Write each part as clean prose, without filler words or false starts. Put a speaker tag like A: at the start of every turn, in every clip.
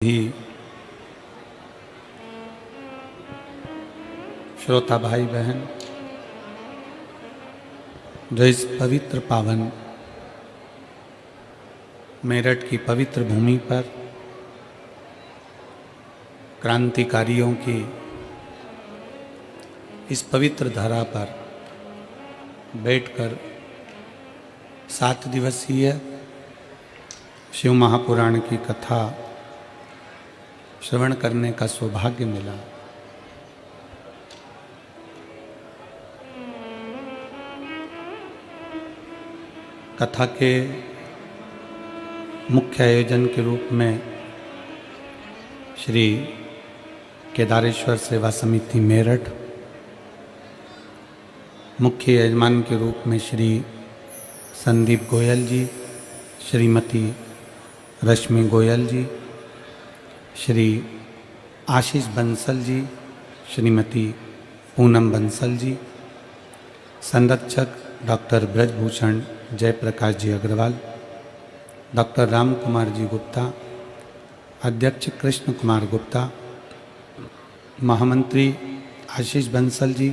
A: भी श्रोता भाई बहन, जो इस पवित्र पावन मेरठ की पवित्र भूमि पर क्रांतिकारियों की इस पवित्र धरा पर बैठकर 7 दिवसीय शिव महापुराण की कथा श्रवण करने का सौभाग्य मिला। कथा के मुख्य आयोजन के रूप में श्री केदारेश्वर सेवा समिति मेरठ, मुख्य यजमान के रूप में श्री संदीप गोयल जी, श्रीमती रश्मि गोयल जी, श्री आशीष बंसल जी, श्रीमती पूनम बंसल जी, संरक्षक डॉक्टर ब्रजभूषण जयप्रकाश जी अग्रवाल, डॉक्टर राम कुमार जी गुप्ता, अध्यक्ष कृष्ण कुमार गुप्ता, महामंत्री आशीष बंसल जी,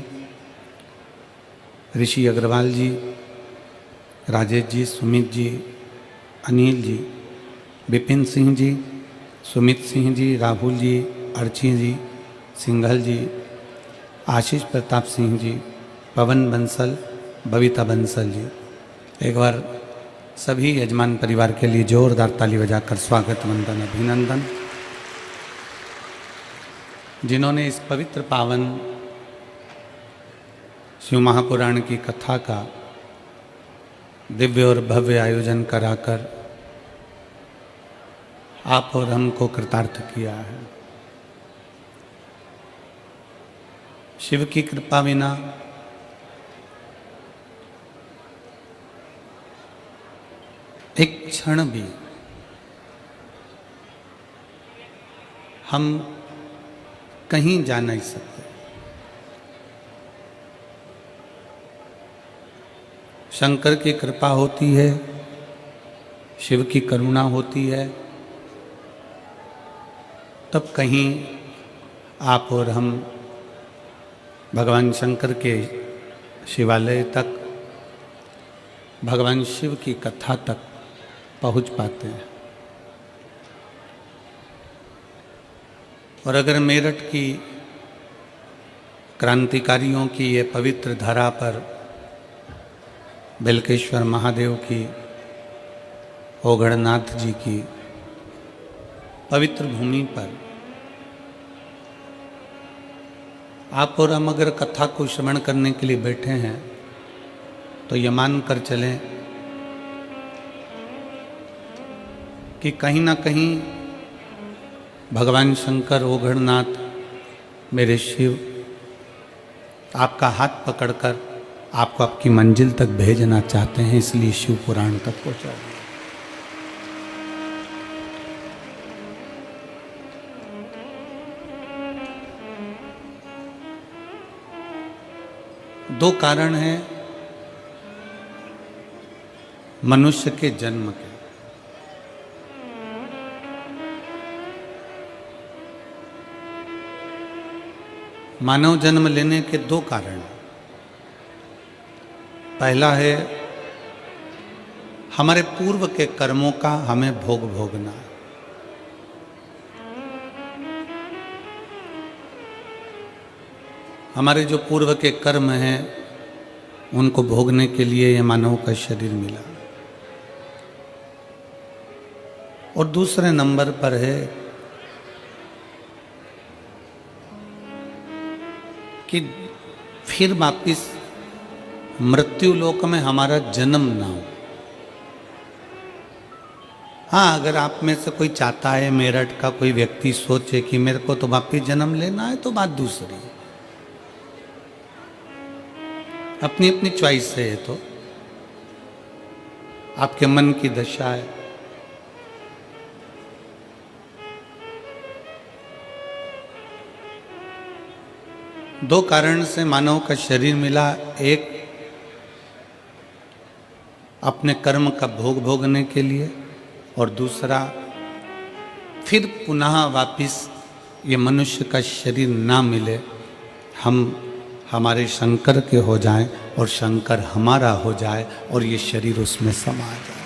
A: ऋषि अग्रवाल जी, राजेश जी, सुमित जी, अनिल जी, विपिन सिंह जी, सुमित सिंह जी, राहुल जी, अर्ची जी, सिंघल जी, आशीष प्रताप सिंह जी, पवन बंसल, बबीता बंसल जी। एक बार सभी यजमान परिवार के लिए जोरदार ताली बजाकर स्वागत, वंदन, अभिनंदन। जिन्होंने इस पवित्र पावन शिव महापुराण की कथा का दिव्य और भव्य आयोजन कराकर आप और हमको कृतार्थ किया है। शिव की कृपा बिना एक क्षण भी हम कहीं जा नहीं सकते। शंकर की कृपा होती है, शिव की करुणा होती है, तब कहीं आप और हम भगवान शंकर के शिवालय तक, भगवान शिव की कथा तक पहुंच पाते हैं। और अगर मेरठ की क्रांतिकारियों की ये पवित्र धरा पर बिलकेश्वर महादेव की, ओगढ़नाथ जी की पवित्र भूमि पर आप और हम अगर कथा को श्रवण करने के लिए बैठे हैं, तो ये मान कर चलें कि कहीं ना कहीं भगवान शंकर, ओगढ़नाथ, मेरे शिव आपका हाथ पकड़कर आपको आपकी मंजिल तक भेजना चाहते हैं, इसलिए शिव पुराण तक पहुंचा दिया। दो कारण हैं मनुष्य के जन्म के। मानव जन्म लेने के दो कारण हैं। पहला है हमारे पूर्व के कर्मों का हमें भोग भोगना। हमारे जो पूर्व के कर्म हैं उनको भोगने के लिए ये मानव का शरीर मिला। और दूसरे नंबर पर है कि फिर वापिस मृत्यु लोक में हमारा जन्म ना हो। हाँ, अगर आप में से कोई चाहता है, मेरठ का कोई व्यक्ति सोचे कि मेरे को तो वापिस जन्म लेना है, तो बात दूसरी है। अपनी अपनी चॉइस है, ये तो आपके मन की दशा है। दो कारण से मानव का शरीर मिला। एक अपने कर्म का भोग भोगने के लिए, और दूसरा फिर पुनः वापिस ये मनुष्य का शरीर ना मिले, हम हमारे शंकर के हो जाएं और शंकर हमारा हो जाए और ये शरीर उसमें समा जाए।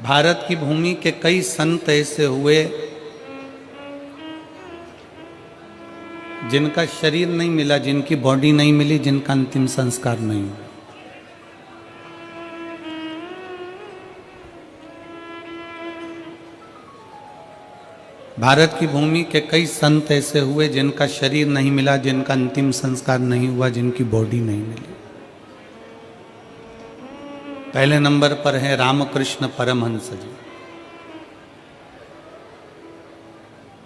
A: भारत की भूमि के कई संत ऐसे हुए जिनका शरीर नहीं मिला, जिनकी बॉडी नहीं मिली, जिनका अंतिम संस्कार नहीं हुआ। भारत की भूमि के कई संत ऐसे हुए जिनका शरीर नहीं मिला, जिनका अंतिम संस्कार नहीं हुआ, जिनकी बॉडी नहीं मिली। पहले नंबर पर है रामकृष्ण परमहंस जी,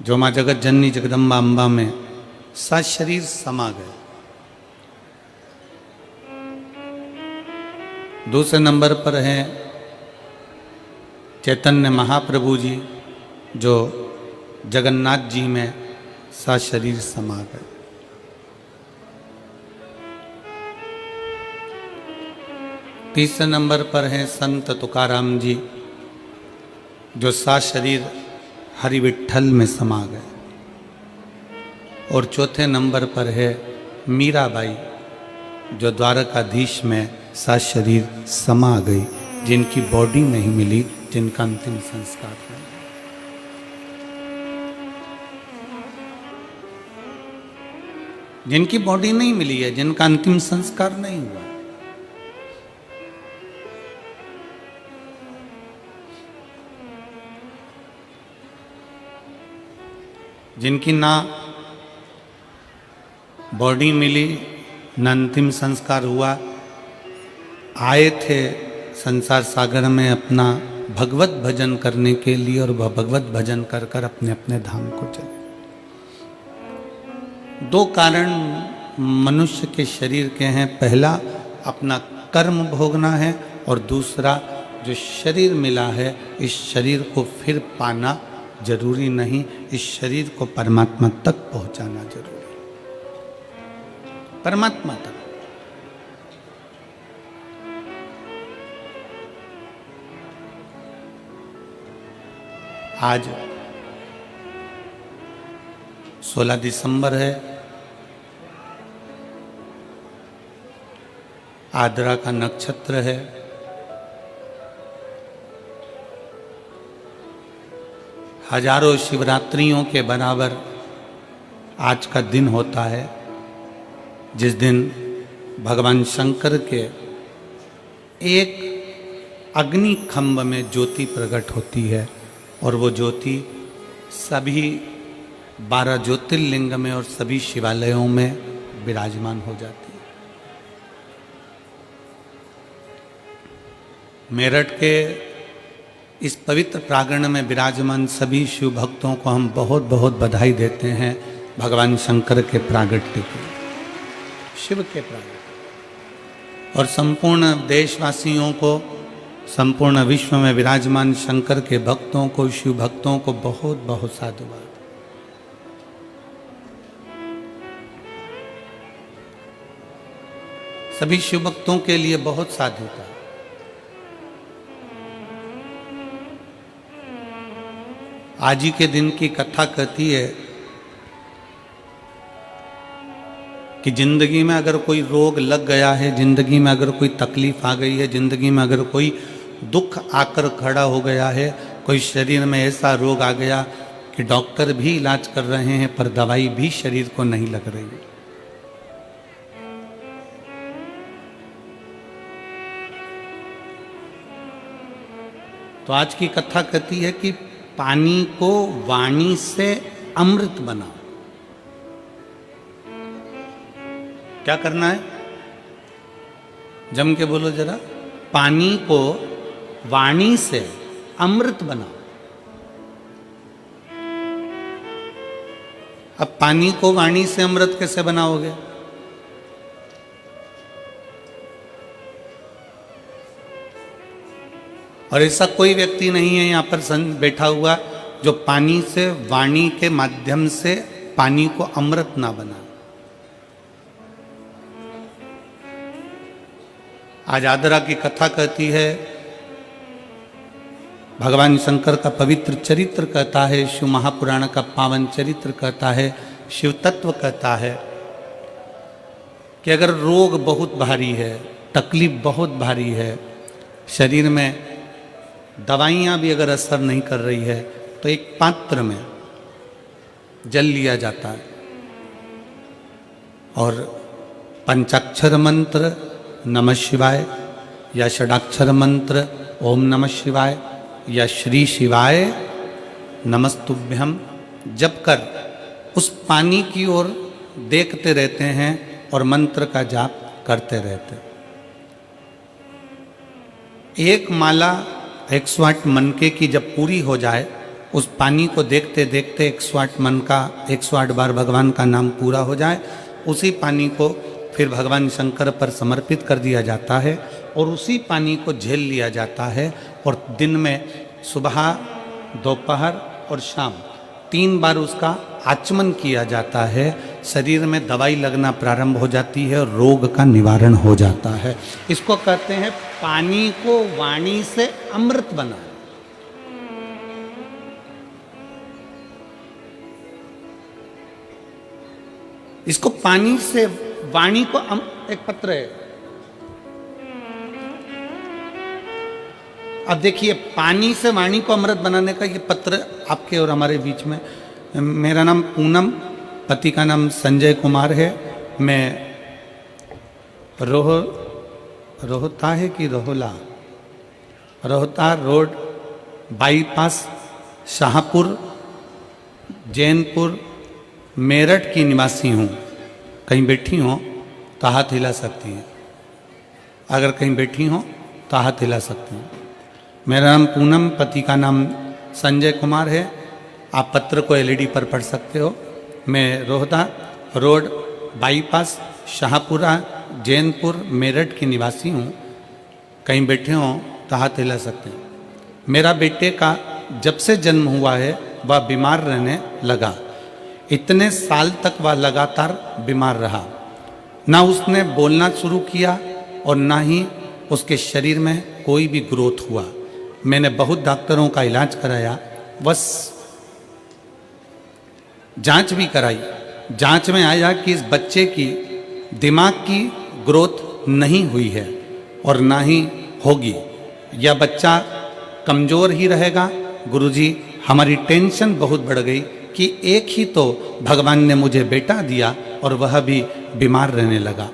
A: जो मां जगत जननी जगदम्बा अम्बा में सशरीर समा गए। दूसरे नंबर पर है चैतन्य महाप्रभु जी, जो जगन्नाथ जी में सशरीर समा गए। तीसरे नंबर पर है संत तुकाराम जी, जो सशरीर हरि विठ्ठल में समा गए। और चौथे नंबर पर है मीराबाई, जो द्वारकाधीश में सशरीर समा गई, जिनकी बॉडी नहीं मिली, जिनका अंतिम संस्कार नहीं। जिनकी बॉडी नहीं मिली है, जिनका अंतिम संस्कार नहीं हुआ। जिनकी ना बॉडी मिली, ना अंतिम संस्कार हुआ, आए थे संसार सागर में अपना भगवत भजन करने के लिए, और वह भगवत भजन कर कर अपने अपने धाम को चले। दो कारण मनुष्य के शरीर के हैं, पहला अपना कर्म भोगना है, और दूसरा जो शरीर मिला है, इस शरीर को फिर पाना जरूरी नहीं, इस शरीर को परमात्मा तक पहुंचाना जरूरी है। परमात्मा तक। आज 16 दिसंबर है, आद्रा का नक्षत्र है। हजारों शिवरात्रियों के बराबर आज का दिन होता है, जिस दिन भगवान शंकर के एक अग्नि खंभ में ज्योति प्रकट होती है, और वो ज्योति सभी 12 ज्योतिर्लिंग में और सभी शिवालयों में विराजमान हो जाती है। मेरठ के इस पवित्र प्रांगण में विराजमान सभी शिव भक्तों को हम बहुत बहुत बधाई देते हैं भगवान शंकर के प्रागट्य की, शिव के प्रागट्य। और संपूर्ण देशवासियों को, संपूर्ण विश्व में विराजमान शंकर के भक्तों को, शिव भक्तों को बहुत बहुत साधुवाद। सभी शिव भक्तों के लिए बहुत साधुता। आज ही के दिन की कथा कहती है कि जिंदगी में अगर कोई रोग लग गया है, जिंदगी में अगर कोई तकलीफ आ गई है, जिंदगी में अगर कोई दुख आकर खड़ा हो गया है, कोई शरीर में ऐसा रोग आ गया कि डॉक्टर भी इलाज कर रहे हैं पर दवाई भी शरीर को नहीं लग रही है, तो आज की कथा कहती है कि पानी को वाणी से अमृत बनाओ। क्या करना है? जम के बोलो जरा। पानी को वाणी से अमृत बनाओ। अब पानी को वाणी से अमृत कैसे बनाओगे? और ऐसा कोई व्यक्ति नहीं है यहाँ पर बैठा हुआ जो पानी से, वाणी के माध्यम से पानी को अमृत ना बना। आज आदरा की कथा कहती है, भगवान शंकर का पवित्र चरित्र कहता है, शिव महापुराण का पावन चरित्र कहता है, शिव तत्व कहता है कि अगर रोग बहुत भारी है, तकलीफ बहुत भारी है, शरीर में दवाइयाँ भी अगर असर नहीं कर रही है, तो एक पात्र में जल लिया जाता है और पंचाक्षर मंत्र नमः शिवाय या षडाक्षर मंत्र ओम नमः शिवाय या श्री शिवाय नमस्तुभ्यम जप कर उस पानी की ओर देखते रहते हैं और मंत्र का जाप करते रहते हैं। एक माला 108 मनके की जब पूरी हो जाए, उस पानी को देखते देखते 108 मन का 108 बार भगवान का नाम पूरा हो जाए, उसी पानी को फिर भगवान शंकर पर समर्पित कर दिया जाता है और उसी पानी को झेल लिया जाता है और दिन में सुबह, दोपहर और शाम 3 बार उसका आचमन किया जाता है। शरीर में दवाई लगना प्रारंभ हो जाती है और रोग का निवारण हो जाता है। इसको कहते हैं पानी को वाणी से अमृत बना। इसको पानी से वाणी को एक पत्र है। अब देखिए, पानी से वाणी को अमृत बनाने का ये पत्र आपके और हमारे बीच में। मेरा नाम पूनम, पति का नाम संजय कुमार है। मैं रोहता है कि रोहता रोड बाईपास शाहपुर जैनपुर मेरठ की निवासी हूँ। कहीं बैठी हो तो हाथ हिला सकती हैं, अगर कहीं बैठी हो तो हाथ हिला सकती हैं। मेरा नाम पूनम, पति का नाम संजय कुमार है। आप पत्र को एलईडी पर पढ़ सकते हो। मैं रोहता रोड बाईपास शाहपुरा जैनपुर मेरठ की निवासी हूँ। कहीं बैठे हो तो हाथ हिला सकते हैं। मेरा बेटे का जब से जन्म हुआ है वह बीमार रहने लगा। इतने साल तक वह लगातार बीमार रहा। ना उसने बोलना शुरू किया और ना ही उसके शरीर में कोई भी ग्रोथ हुआ। मैंने बहुत डॉक्टरों का इलाज कराया, बस जांच भी कराई। जांच में आया कि इस बच्चे की दिमाग की ग्रोथ नहीं हुई है और ना ही होगी। यह बच्चा कमज़ोर ही रहेगा। गुरुजी, हमारी टेंशन बहुत बढ़ गई कि एक ही तो भगवान ने मुझे बेटा दिया और वह भी बीमार रहने लगा।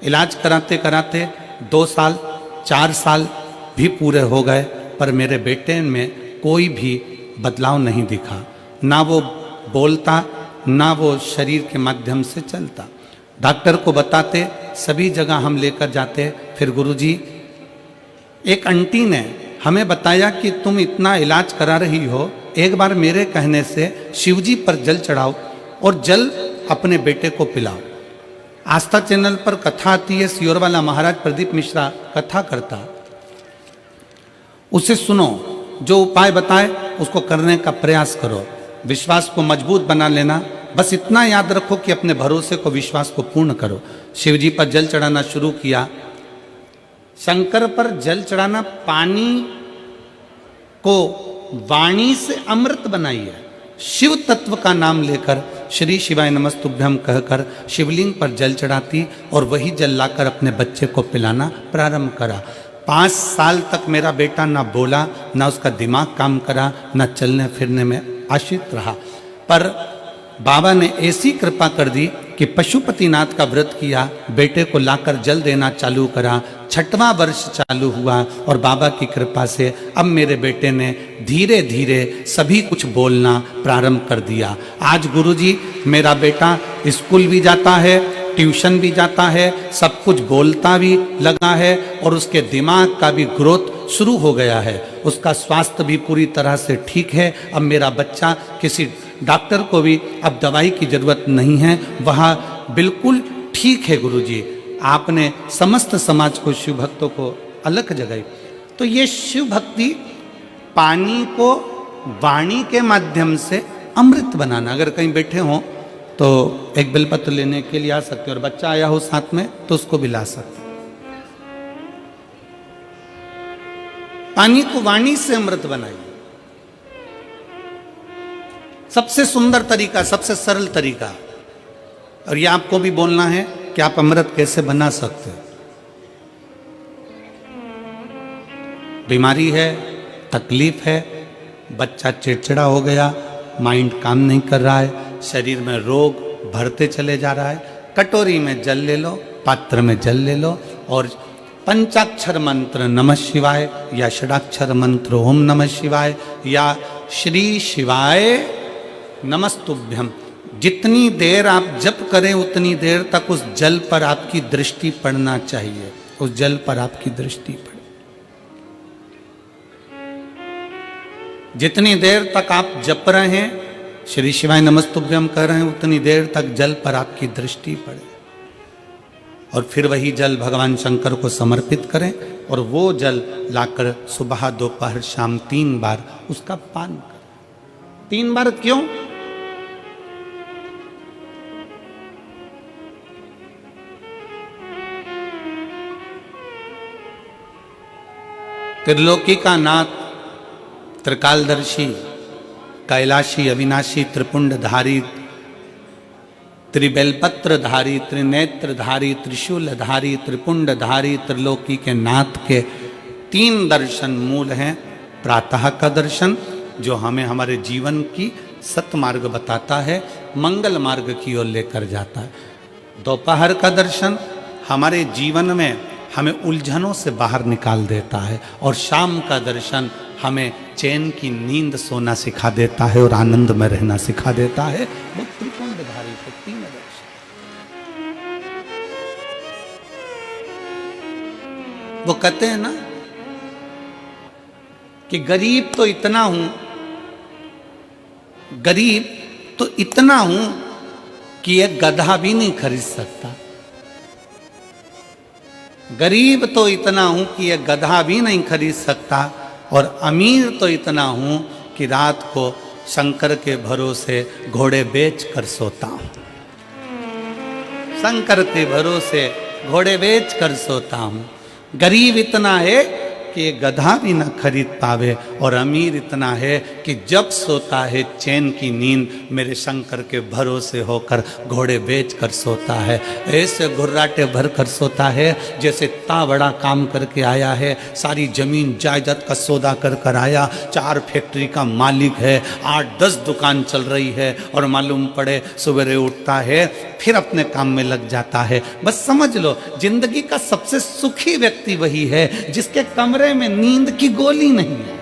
A: इलाज कराते कराते 2 साल 4 साल भी पूरे हो गए, पर मेरे बेटे में कोई भी बदलाव नहीं दिखा। ना वो बोलता, ना वो शरीर के माध्यम से चलता। डॉक्टर को बताते, सभी जगह हम लेकर जाते। फिर गुरुजी, एक आंटी ने हमें बताया कि तुम इतना इलाज करा रही हो, एक बार मेरे कहने से शिवजी पर जल चढ़ाओ और जल अपने बेटे को पिलाओ। आस्था चैनल पर कथा आती है, सियोर वाला महाराज प्रदीप मिश्रा कथा करता, उसे सुनो, जो उपाय बताए उसको करने का प्रयास करो, विश्वास को मजबूत बना लेना। बस इतना याद रखो कि अपने भरोसे को, विश्वास को पूर्ण करो। शिवजी पर जल चढ़ाना शुरू किया। शंकर पर जल चढ़ाना, पानी को वाणी से अमृत बनाइए। शिव तत्व का नाम लेकर श्री शिवाय नमस्तुभ्यम कहकर शिवलिंग पर जल चढ़ाती और वही जल लाकर अपने बच्चे को पिलाना प्रारंभ करा। 5 साल तक मेरा बेटा ना बोला, ना उसका दिमाग काम करा, ना चलने फिरने में आश्रित रहा। पर बाबा ने ऐसी कृपा कर दी कि पशुपतिनाथ का व्रत किया, बेटे को लाकर जल देना चालू करा। 6वां वर्ष चालू हुआ और बाबा की कृपा से अब मेरे बेटे ने धीरे धीरे सभी कुछ बोलना प्रारंभ कर दिया। आज गुरुजी, मेरा बेटा स्कूल भी जाता है, ट्यूशन भी जाता है, सब कुछ बोलता भी लगा है और उसके दिमाग का भी ग्रोथ शुरू हो गया है। उसका स्वास्थ्य भी पूरी तरह से ठीक है। अब मेरा बच्चा, किसी डॉक्टर को भी अब दवाई की जरूरत नहीं है, वह बिल्कुल ठीक है। गुरुजी, आपने समस्त समाज को, शिव भक्तों को अलग जगाई। तो ये शिव भक्ति पानी को वाणी के माध्यम से अमृत बनाना। अगर कहीं बैठे हों तो एक बेलपत्र लेने के लिए आ सकते हो, और बच्चा आया हो साथ में तो उसको भी ला सकते। पानी को वाणी से अमृत बनाइए। सबसे सुंदर तरीका, सबसे सरल तरीका। और ये आपको भी बोलना है कि आप अमृत कैसे बना सकते हो। बीमारी है, तकलीफ है, बच्चा चिड़चिड़ा हो गया, माइंड काम नहीं कर रहा है, शरीर में रोग भरते चले जा रहा है, कटोरी में जल ले लो, पात्र में जल ले लो और पंचाक्षर मंत्र नमः शिवाय या षडाक्षर मंत्र ओम नमः शिवाय या श्री शिवाय नमस्तुभ्यम, जितनी देर आप जप करें उतनी देर तक उस जल पर आपकी दृष्टि पड़ना चाहिए। उस जल पर आपकी दृष्टि पड़े। जितनी देर तक आप जप रहे हैं, श्री शिवाय नमस्तुभ्यम कर रहे हैं, उतनी देर तक जल पर आपकी दृष्टि पड़े। और फिर वही जल भगवान शंकर को समर्पित करें और वो जल लाकर सुबह दोपहर शाम 3 बार उसका पान करें। 3 बार क्यों? त्रिलोकी का नाथ, त्रिकालदर्शी, कैलाशी, अविनाशी, त्रिपुंडधारी, त्रिबेलपत्रधारी, त्रिनेत्रधारी, त्रिशूलधारी, त्रिपुंडधारी, त्रिलोकी के नाथ के 3 दर्शन मूल हैं। प्रातः का दर्शन जो हमें हमारे जीवन की सतमार्ग बताता है, मंगल मार्ग की ओर लेकर जाता है। दोपहर का दर्शन हमारे जीवन में हमें उलझनों से बाहर निकाल देता है। और शाम का दर्शन हमें चैन की नींद सोना सिखा देता है और आनंद में रहना सिखा देता है। वो त्रिपुंडधारी के 3 दर्शन। वो कहते हैं ना कि गरीब तो इतना हूं, गरीब तो इतना हूं कि एक गधा भी नहीं खरीद सकता। गरीब तो इतना हूं कि एक गधा भी नहीं खरीद सकता और अमीर तो इतना हूं कि रात को शंकर के भरोसे घोड़े बेच कर सोता हूं। शंकर के भरोसे घोड़े बेच कर सोता हूं। गरीब इतना है कि गधा भी ना खरीद पावे और अमीर इतना है कि जब सोता है चैन की नींद मेरे शंकर के भरोसे होकर घोड़े बेच कर सोता है। ऐसे घुर्राटे भर कर सोता है जैसे इतना बड़ा काम करके आया है, सारी जमीन जायदाद का सौदा कर कर आया, 4 फैक्ट्री का मालिक है, 8-10 दुकान चल रही है और मालूम पड़े सवेरे उठता है फिर अपने काम में लग जाता है। बस समझ लो जिंदगी का सबसे सुखी व्यक्ति वही है जिसके कमरे में नींद की गोली नहीं है।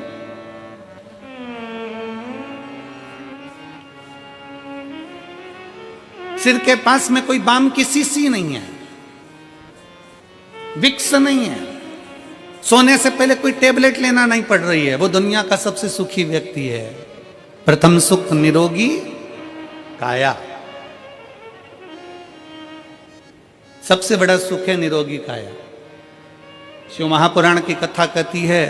A: सिर के पास में कोई बाम की शीशी नहीं है, विक्स नहीं है, सोने से पहले कोई टेबलेट लेना नहीं पड़ रही है। वो दुनिया का सबसे सुखी व्यक्ति है। प्रथम सुख निरोगी काया, सबसे बड़ा सुख है निरोगी काया। शिव महापुराण की कथा कहती है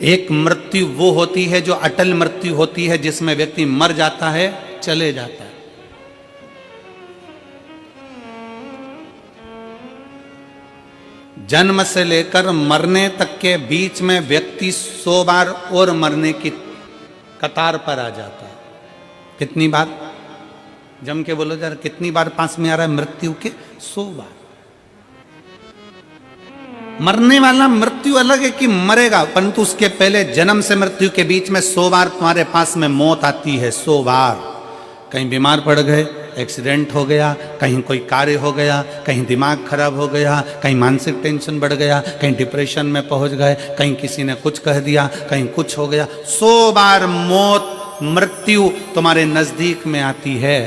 A: एक मृत्यु वो होती है जो अटल मृत्यु होती है, जिसमें व्यक्ति मर जाता है, चले जाता है। जन्म से लेकर मरने तक के बीच में व्यक्ति 100 बार और मरने की कतार पर आ जाता है। कितनी बार? जम के बोलो जरा, कितनी बार पास में आ रहा है मृत्यु के? 100 बार। मरने वाला मृत्यु अलग है कि मरेगा, परंतु उसके पहले जन्म से मृत्यु के बीच में 100 बार तुम्हारे पास में मौत आती है। 100 बार। कहीं बीमार पड़ गए, एक्सीडेंट हो गया, कहीं कोई कार्य हो गया, कहीं दिमाग खराब हो गया, कहीं मानसिक टेंशन बढ़ गया, कहीं डिप्रेशन में पहुंच गए, कहीं किसी ने कुछ कह दिया, कहीं कुछ हो गया। 100 बार मौत मृत्यु तुम्हारे नजदीक में आती है।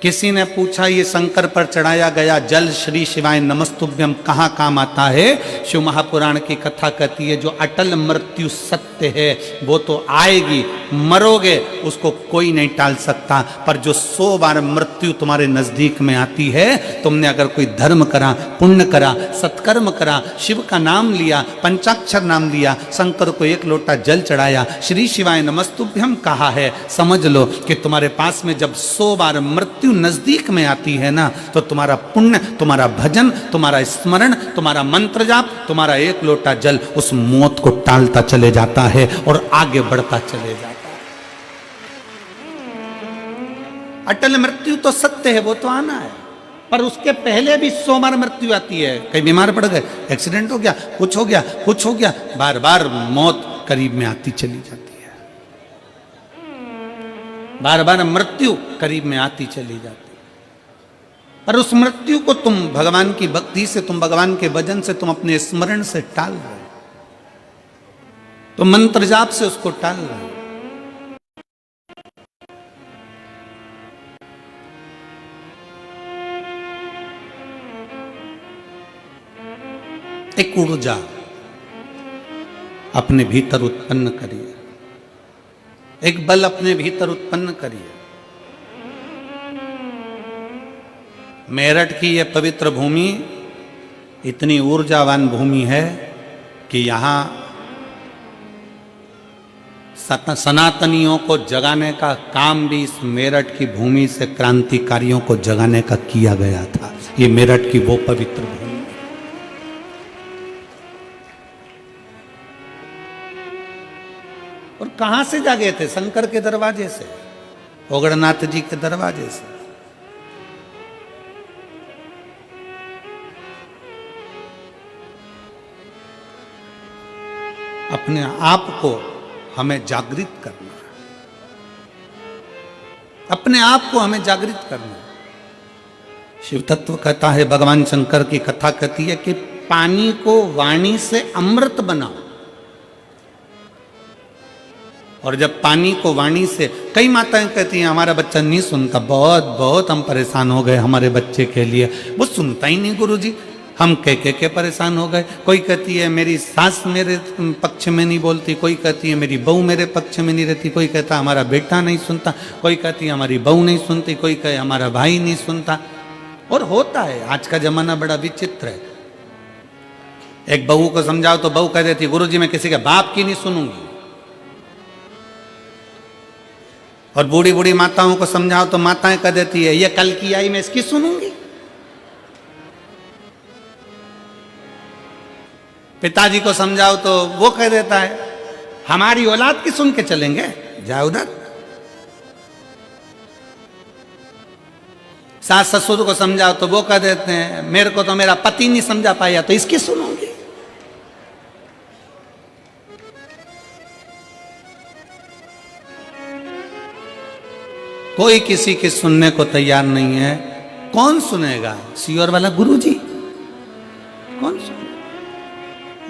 A: किसी ने पूछा ये शंकर पर चढ़ाया गया जल श्री शिवाय नमस्तुभ्यम कहाँ काम आता है? शिव महापुराण की कथा कहती है जो अटल मृत्यु सत्य है वो तो आएगी, मरोगे उसको कोई नहीं टाल सकता। पर जो 100 बार मृत्यु तुम्हारे नजदीक में आती है, तुमने अगर कोई धर्म करा, पुण्य करा, सत्कर्म करा, शिव का नाम लिया, पंचाक्षर नाम लिया, शंकर को 1 लोटा जल चढ़ाया, श्री शिवाय नमस्तुभ्यम कहा है, समझ लो कि तुम्हारे पास में जब 100 बार मृत्यु नजदीक में आती है ना, तो तुम्हारा पुण्य, तुम्हारा भजन, तुम्हारा स्मरण, तुम्हारा मंत्र जाप, तुम्हारा एक लोटा जल उस मौत को टालता चले जाता है और आगे बढ़ता चले जाता है। अटल मृत्यु तो सत्य है, वो तो आना है, पर उसके पहले भी 100 बार मृत्यु आती है। कहीं बीमार पड़ गए, एक्सीडेंट हो गया, कुछ हो गया, कुछ हो गया, बार बार मौत करीब में आती चली जाती है, बार बार मृत्यु करीब में आती चली जाती है। पर उस मृत्यु को तुम भगवान की भक्ति से, तुम भगवान के भजन से, तुम अपने स्मरण से टाल रहे हो, तुम मंत्र जाप से उसको टाल रहे हो। एक ऊर्जा अपने भीतर उत्पन्न करिए, एक बल अपने भीतर उत्पन्न करिए। मेरठ की यह पवित्र भूमि इतनी ऊर्जावान भूमि है कि यहाँ सनातनियों को जगाने का काम भी इस मेरठ की भूमि से क्रांतिकारियों को जगाने का किया गया था। ये मेरठ की वो पवित्र भूमि। और कहां से जागे थे? शंकर के दरवाजे से, ओगड़नाथ जी के दरवाजे से। अपने आप को हमें जागृत करना है, अपने आप को हमें जागृत करना है। शिव तत्व कहता है, भगवान शंकर की कथा कहती है कि पानी को वाणी से अमृत बनाओ। और जब पानी को वाणी से, कई माताएं कहती हैं हमारा बच्चा नहीं सुनता, बहुत बहुत हम परेशान हो गए हमारे बच्चे के लिए, वो सुनता ही नहीं गुरुजी, हम कह के परेशान हो गए। कोई कहती है मेरी सास मेरे पक्ष में नहीं बोलती, कोई कहती है मेरी बहू मेरे पक्ष में नहीं रहती, कोई कहता हमारा बेटा नहीं सुनता, कोई कहती है हमारी बहू नहीं सुनती, कोई कहे हमारा भाई नहीं सुनता। और होता है, आज का जमाना बड़ा विचित्र है। एक बहू को समझाओ तो बहू कह देती गुरुजी मैं किसी के बाप की नहीं सुनूंगी। और बूढ़ी बूढ़ी माताओं को समझाओ तो माताएं कह देती है ये कल की आई मैं इसकी सुनूंगी। पिताजी को समझाओ तो वो कह देता है हमारी औलाद की सुन के चलेंगे, जाओ उधर। सास ससुर को समझाओ तो वो कह देते हैं मेरे को तो मेरा पति नहीं समझा पाया तो इसकी सुनूंगी। कोई किसी की सुनने को तैयार नहीं है। कौन सुनेगा? सियोर वाला गुरुजी कौन सुनेगा?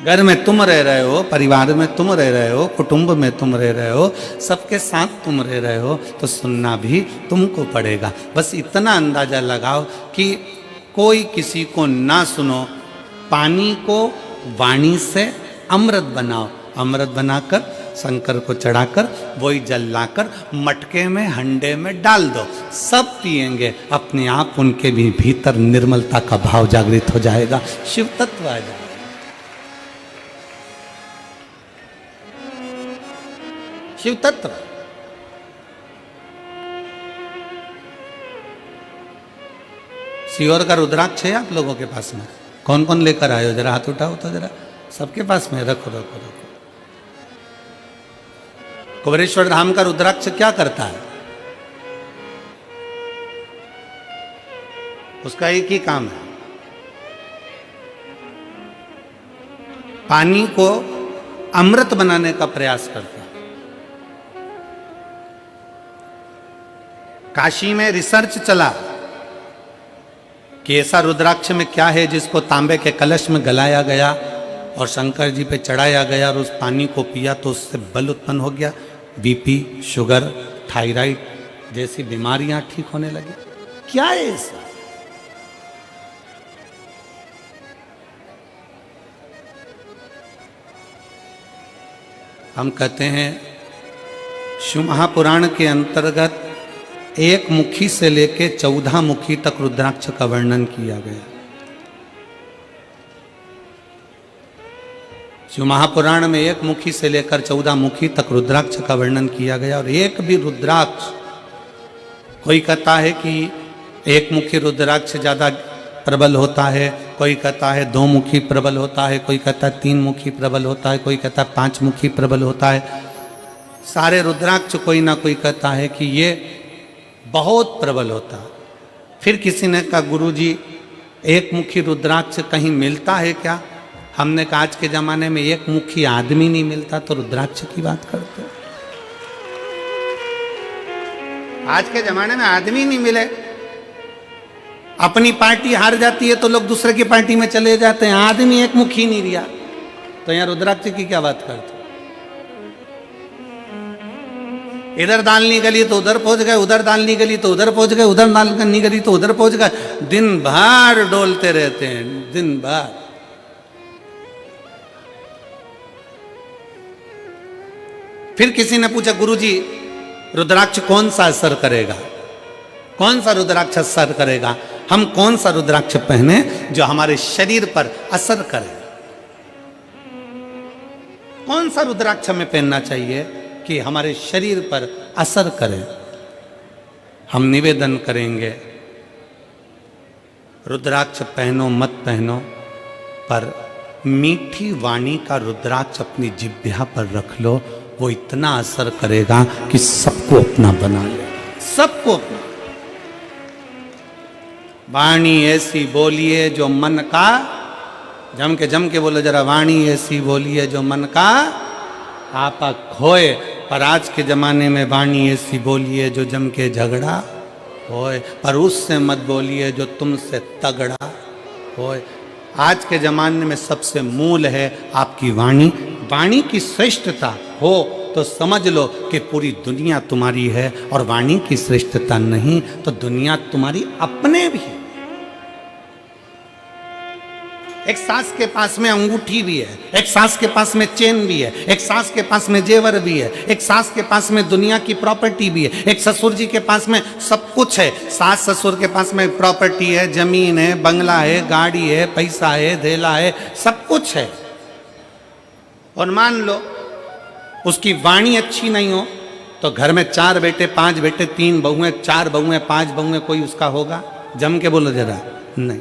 A: घर में तुम रह रहे हो, परिवार में तुम रह रहे हो, कुटुंब में तुम रह रहे हो, सबके साथ तुम रह रहे हो, तो सुनना भी तुमको पड़ेगा। बस इतना अंदाजा लगाओ कि कोई किसी को ना सुनो, पानी को वाणी से अमृत बनाओ, अमृत बनाकर शंकर को चढ़ाकर वही जल लाकर मटके में हंडे में डाल दो, सब पिएंगे, अपने आप उनके भी भीतर निर्मलता का भाव जागृत हो जाएगा, शिव तत्व आ जाएगा। शिव तत्व। सियोर का रुद्राक्ष है आप लोगों के पास में? कौन कौन लेकर आए हो? जरा हाथ उठाओ तो जरा, सबके पास में रखो रखो रखो। कुबेरेश्वर धाम का रुद्राक्ष क्या करता है? उसका एक ही काम है, पानी को अमृत बनाने का प्रयास करता है। काशी में रिसर्च चला कि ऐसा रुद्राक्ष में क्या है जिसको तांबे के कलश में गलाया गया और शंकर जी पे चढ़ाया गया और उस पानी को पिया तो उससे बल उत्पन्न हो गया, बीपी, शुगर, थायराइड जैसी बीमारियां ठीक होने लगी। क्या है ऐसा? हम कहते हैं शिव महापुराण के अंतर्गत एक मुखी से लेके 14 मुखी तक रुद्राक्ष का वर्णन किया गया। शिव महापुराण में एक मुखी से लेकर 14 मुखी तक रुद्राक्ष का वर्णन किया गया और एक भी रुद्राक्ष, कोई कहता है कि एक मुखी रुद्राक्ष ज़्यादा प्रबल होता है, कोई कहता है 2 मुखी प्रबल होता है, कोई कहता है 3 मुखी प्रबल होता है, कोई कहता है 5 मुखी प्रबल होता है। सारे रुद्राक्ष कोई ना कोई कहता है कि ये बहुत प्रबल होता है। फिर किसी ने कहा गुरुजी एक मुखी रुद्राक्ष कहीं मिलता है क्या? हमने कहा आज के ज़माने में एक मुखी आदमी नहीं मिलता तो रुद्राक्ष की बात करते हो। आज के ज़माने में आदमी नहीं मिले, अपनी पार्टी हार जाती है तो लोग दूसरे की पार्टी में चले जाते हैं, आदमी एक मुखी नहीं रिया, तो यहाँ रुद्राक्ष की क्या बात करते? इधर दालनी गली तो उधर पहुंच गए, उधर दालनी गली तो उधर पहुंच गए, उधर दालनी गली तो उधर पहुंच गए, दिन भर डोलते रहते हैं, दिन भर। फिर किसी ने पूछा गुरुजी रुद्राक्ष कौन सा असर करेगा, कौन सा रुद्राक्ष असर करेगा? हम कौन सा रुद्राक्ष पहने जो हमारे शरीर पर असर करे? कौन सा रुद्राक्ष हमें पहनना चाहिए कि हमारे शरीर पर असर करे? हम निवेदन करेंगे रुद्राक्ष पहनो मत पहनो, पर मीठी वाणी का रुद्राक्ष अपनी जिह्वा पर रख लो, वो इतना असर करेगा कि सबको अपना बना ले, सबको अपना। वाणी ऐसी बोलिए जो मन का, जम के बोलो जरा, वाणी ऐसी बोलिए जो मन का आपा खोए। पर आज के जमाने में वाणी ऐसी बोलिए जो जम के झगड़ा होए, पर उससे मत बोलिए जो तुमसे तगड़ा होए। आज के जमाने में सबसे मूल है आपकी वाणी। वाणी की श्रेष्ठता हो तो समझ लो कि पूरी दुनिया तुम्हारी है, और वाणी की श्रेष्ठता नहीं तो दुनिया तुम्हारी अपने भी है। एक सास के पास में अंगूठी भी है, एक सास के पास में चेन भी है, एक सास के पास में जेवर भी है, एक सास के पास में दुनिया की प्रॉपर्टी भी है, एक ससुर जी के पास में सब कुछ है। सास ससुर के पास में प्रॉपर्टी है, जमीन है, बंगला है, गाड़ी है, पैसा है, धेला है, सब कुछ है। और मान लो उसकी वाणी अच्छी नहीं हो तो घर में 4 बेटे 5 बेटे 3 बहुएं 4 बहुएं 5 बहुएं, कोई उसका होगा? जम के बोलो जरा, नहीं।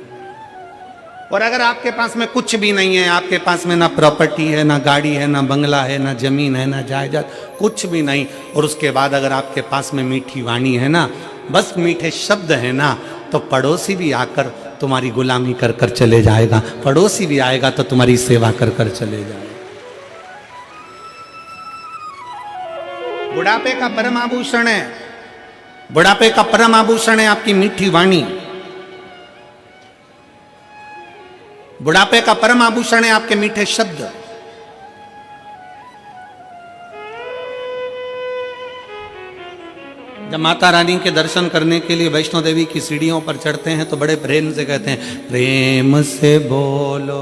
A: और अगर आपके पास में कुछ भी नहीं है, आपके पास में ना प्रॉपर्टी है, ना गाड़ी है, ना बंगला है, ना जमीन है, ना जायदाद, कुछ भी नहीं, और उसके बाद अगर आपके पास में मीठी वाणी है ना, बस मीठे शब्द है ना, तो पड़ोसी भी आकर तुम्हारी गुलामी कर कर चले जाएगा, पड़ोसी भी आएगा तो तुम्हारी सेवा कर कर चले जाएगा। बुढ़ापे का परम आभूषण है, बुढ़ापे का परम आभूषण है आपकी मीठी वाणी। बुढ़ापे का परम आभूषण है आपके मीठे शब्द। जब माता रानी के दर्शन करने के लिए वैष्णो देवी की सीढ़ियों पर चढ़ते हैं तो बड़े प्रेम से कहते हैं, प्रेम से बोलो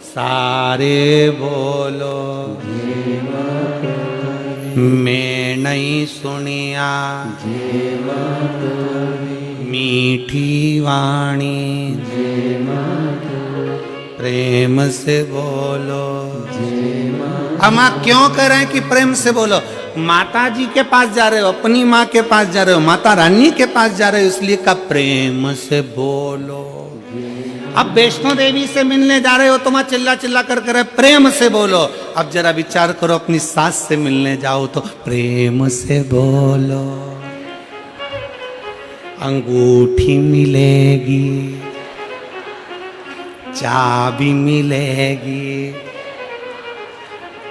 A: सारे बोलो, मैं नहीं सुनिया मीठी वाणी, प्रेम से बोलो। हम क्यों कह रहे हैं कि प्रेम से बोलो? माता जी के पास जा रहे हो, अपनी माँ के पास जा रहे हो, माता रानी के पास जा रहे हो, इसलिए का प्रेम से बोलो। अब वैष्णो देवी से मिलने जा रहे हो तो वहां चिल्ला चिल्ला कर करे प्रेम से बोलो। अब जरा विचार करो, अपनी सास से मिलने जाओ तो प्रेम से बोलो। अंगूठी मिलेगी, चाबी मिलेगी,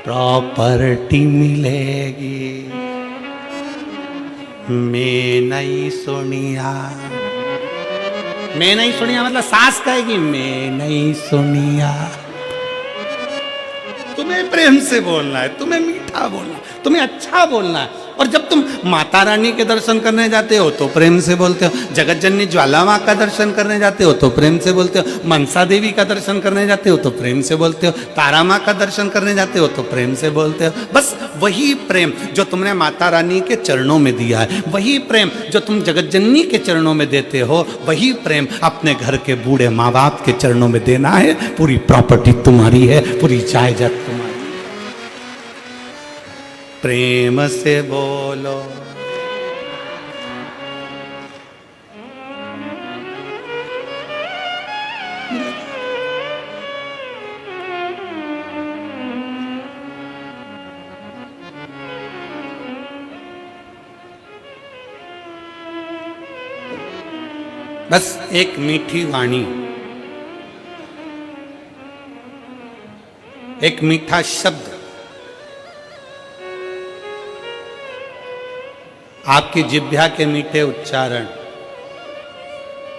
A: प्रॉपर्टी मिलेगी, मैं नहीं सुनिया। मैं नहीं सुनिया मतलब सास कहेगी मैं नहीं सुनिया। तुम्हें प्रेम से बोलना है, तुम्हें मीठा बोलना है, तुम्हें अच्छा बोलना है। और जब तुम माता रानी के दर्शन करने जाते हो तो प्रेम से बोलते हो, जगत जननी ज्वाला माँ का दर्शन करने जाते हो तो प्रेम से बोलते हो, मनसा देवी का दर्शन करने जाते हो तो प्रेम से बोलते हो, तारा माँ का दर्शन करने जाते हो तो प्रेम से बोलते हो। बस वही प्रेम जो तुमने माता रानी के चरणों में दिया है, वही प्रेम जो तुम जगत जननी के चरणों में देते हो, वही प्रेम अपने घर के बूढ़े माँ बाप के चरणों में देना है। पूरी प्रॉपर्टी तुम्हारी है, पूरी जायदाद तुम्हारी। प्रेम से बोलो बस एक मीठी वाणी, एक मीठा शब्द आपकी जिह्वा के मीठे उच्चारण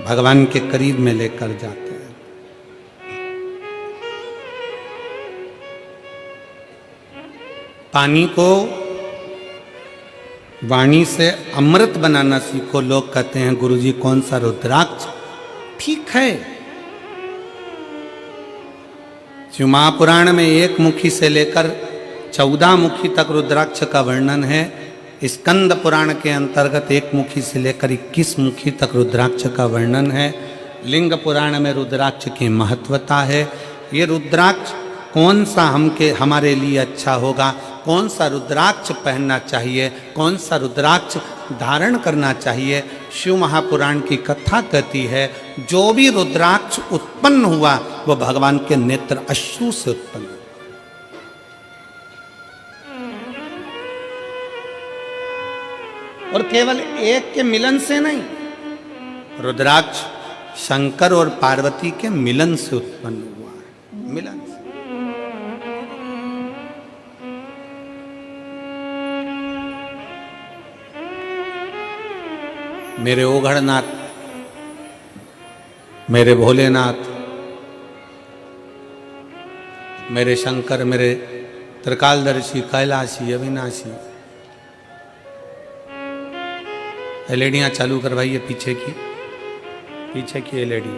A: भगवान के करीब में लेकर जाते हैं। पानी को वाणी से अमृत बनाना सीखो। लोग कहते हैं गुरुजी कौन सा रुद्राक्ष? ठीक है, शिव महापुराण में 1 मुखी से लेकर 14 मुखी तक रुद्राक्ष का वर्णन है। स्कंद पुराण के अंतर्गत 1 मुखी से लेकर 21 मुखी तक रुद्राक्ष का वर्णन है। लिंग पुराण में रुद्राक्ष की महत्वता है। ये रुद्राक्ष कौन सा हमारे लिए अच्छा होगा, कौन सा रुद्राक्ष पहनना चाहिए, कौन सा रुद्राक्ष धारण करना चाहिए, शिव महापुराण की कथा कहती है जो भी रुद्राक्ष उत्पन्न हुआ वो भगवान के नेत्र अश्रु से उत्पन्न हुआ। और केवल एक के मिलन से नहीं, रुद्राक्ष शंकर और पार्वती के मिलन से उत्पन्न हुआ है। मिलन से। मेरे ओघड़नाथ, मेरे भोलेनाथ, मेरे शंकर, मेरे त्रिकालदर्शी, कैलाशी, अविनाशी। एलईडियां चालू करवाइए पीछे की एलईडी,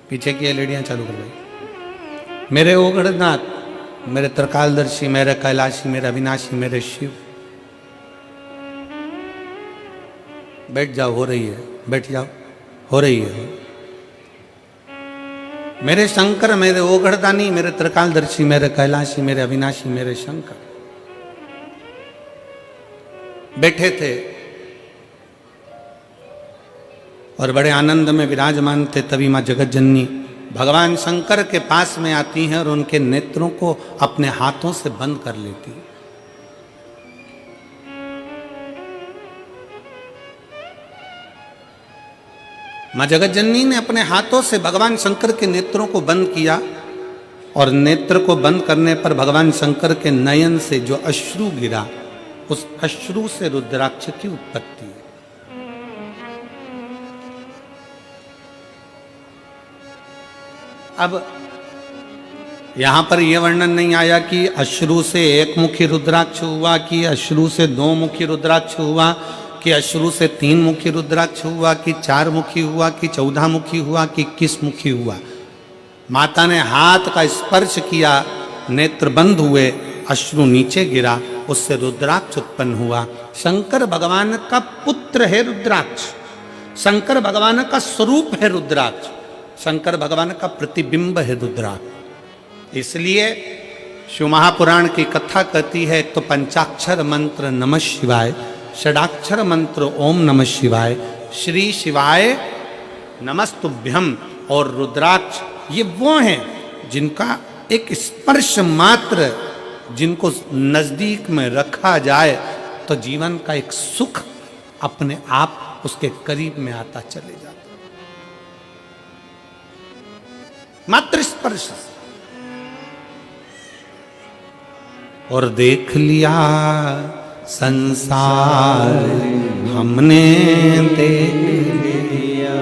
A: पीछे की एलईडियां चालू करवाइए। मेरे ओघड़नाथ, मेरे त्रिकालदर्शी, मेरे कैलाशी, मेरे अविनाशी, मेरे शिव। बैठ जाओ, हो रही है, बैठ जाओ, हो रही है। मेरे शंकर, मेरे ओघड़दानी, मेरे त्रिकालदर्शी, मेरे कैलाशी, मेरे अविनाशी, मेरे शंकर बैठे थे और बड़े आनंद में विराजमान थे। तभी मां जगत जननी भगवान शंकर के पास में आती हैं और उनके नेत्रों को अपने हाथों से बंद कर लेती हैं। मां जगत जननी ने अपने हाथों से भगवान शंकर के नेत्रों को बंद किया और नेत्र को बंद करने पर भगवान शंकर के नयन से जो अश्रु गिरा, उस अश्रु से रुद्राक्ष की उत्पत्ति है। अब यहां पर यह वर्णन नहीं आया कि अश्रु से 1 मुखी रुद्राक्ष हुआ, कि अश्रु से 2 मुखी रुद्राक्ष हुआ, कि अश्रु से 3 मुखी रुद्राक्ष हुआ, कि 4 मुखी हुआ, कि 14 मुखी हुआ, कि 21 मुखी हुआ। माता ने हाथ का स्पर्श किया, नेत्र बंद हुए, अश्रु नीचे गिरा, उससे रुद्राक्ष उत्पन्न हुआ। शंकर भगवान का पुत्र है रुद्राक्ष, शंकर भगवान का स्वरूप है रुद्राक्ष, शंकर भगवान का प्रतिबिंब है रुद्राक्ष। इसलिए शिव महापुराण की कथा कहती है तो पंचाक्षर मंत्र नमः शिवाय, षडाक्षर मंत्र ओम नमः शिवाय, श्री शिवाय नमस्तुभ्यम और रुद्राक्ष, ये वो हैं जिनका एक स्पर्श मात्र, जिनको नजदीक में रखा जाए तो जीवन का एक सुख अपने आप उसके करीब में आता चले जाता, मात्र स्पर्श। और देख लिया संसार हमने देख लिया,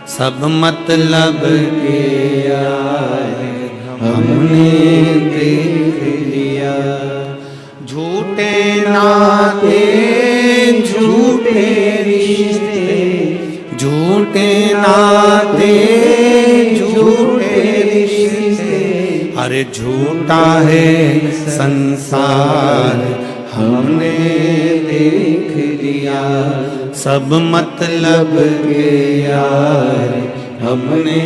A: सब मतलब के हमने देख लिया, झूठे नाते झूठे रिश्ते, झूठे नाते झूठे रिश्ते, अरे झूठा है संसार हमने देख लिया, सब मतलब के यार हमने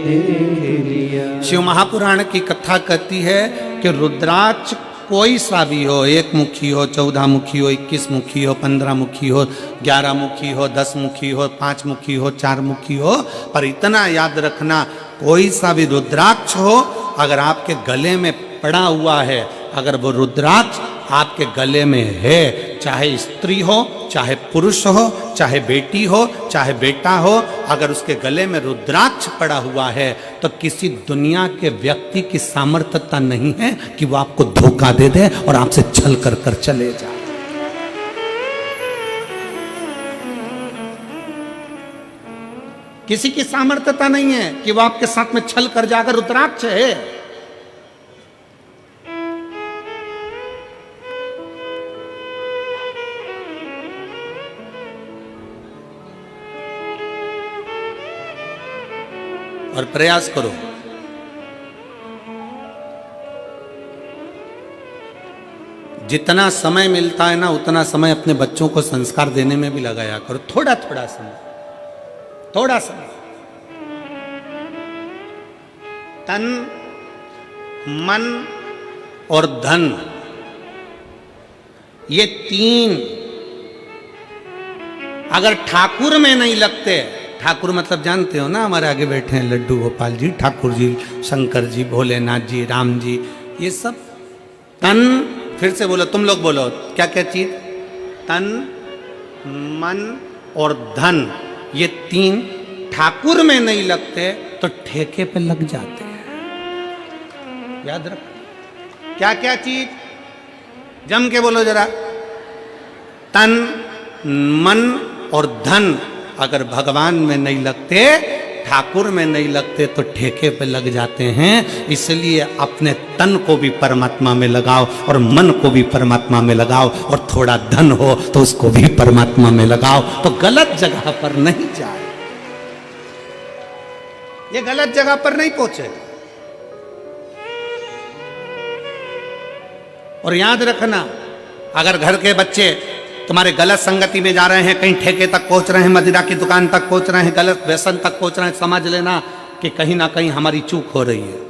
A: देख लिया। शिव महापुराण की कथा कहती है कि रुद्राक्ष कोई सा भी हो, 1 मुखी हो, 14 मुखी हो, 21 मुखी हो, 15 मुखी हो, 11 मुखी हो, 10 मुखी हो, 5 मुखी हो, 4 मुखी हो, पर इतना याद रखना कोई सा भी रुद्राक्ष हो, अगर आपके गले में पड़ा हुआ है, अगर वो रुद्राक्ष आपके गले में है, चाहे स्त्री हो, चाहे पुरुष हो, चाहे बेटी हो, चाहे बेटा हो, अगर उसके गले में रुद्राक्ष पड़ा हुआ है तो किसी दुनिया के व्यक्ति की सामर्थ्यता नहीं है कि वो आपको धोखा दे दे और आपसे छल कर कर चले जाए। किसी की सामर्थ्यता नहीं है कि वो आपके साथ में छल कर जाकर, रुद्राक्ष है। और प्रयास करो, जितना समय मिलता है ना उतना समय अपने बच्चों को संस्कार देने में भी लगाया करो। थोड़ा थोड़ा समय, थोड़ा समय। तन, मन और धन, ये तीन अगर ठाकुर में नहीं लगते, ठाकुर मतलब जानते हो ना, हमारे आगे बैठे हैं लड्डू गोपाल जी, ठाकुर जी, शंकर जी, भोलेनाथ जी, राम जी, ये सब तन, फिर से बोलो, तुम लोग बोलो, क्या क्या चीज? तन, मन और धन, ये तीन ठाकुर में नहीं लगते तो ठेके पे लग जाते हैं। याद रख, क्या क्या चीज? जम के बोलो जरा। तन, मन और धन अगर भगवान में नहीं लगते, ठाकुर में नहीं लगते तो ठेके पे लग जाते हैं। इसलिए अपने तन को भी परमात्मा में लगाओ और मन को भी परमात्मा में लगाओ, और थोड़ा धन हो तो उसको भी परमात्मा में लगाओ, तो गलत जगह पर नहीं जाए, ये गलत जगह पर नहीं पहुंचे। और याद रखना, अगर घर के बच्चे तुम्हारे गलत संगति में जा रहे हैं, कहीं ठेके तक पहुंच रहे हैं, मदिरा की दुकान तक पहुंच रहे हैं, गलत व्यसन तक पहुंच रहे हैं, समझ लेना कि कहीं ना कहीं हमारी चूक हो रही है।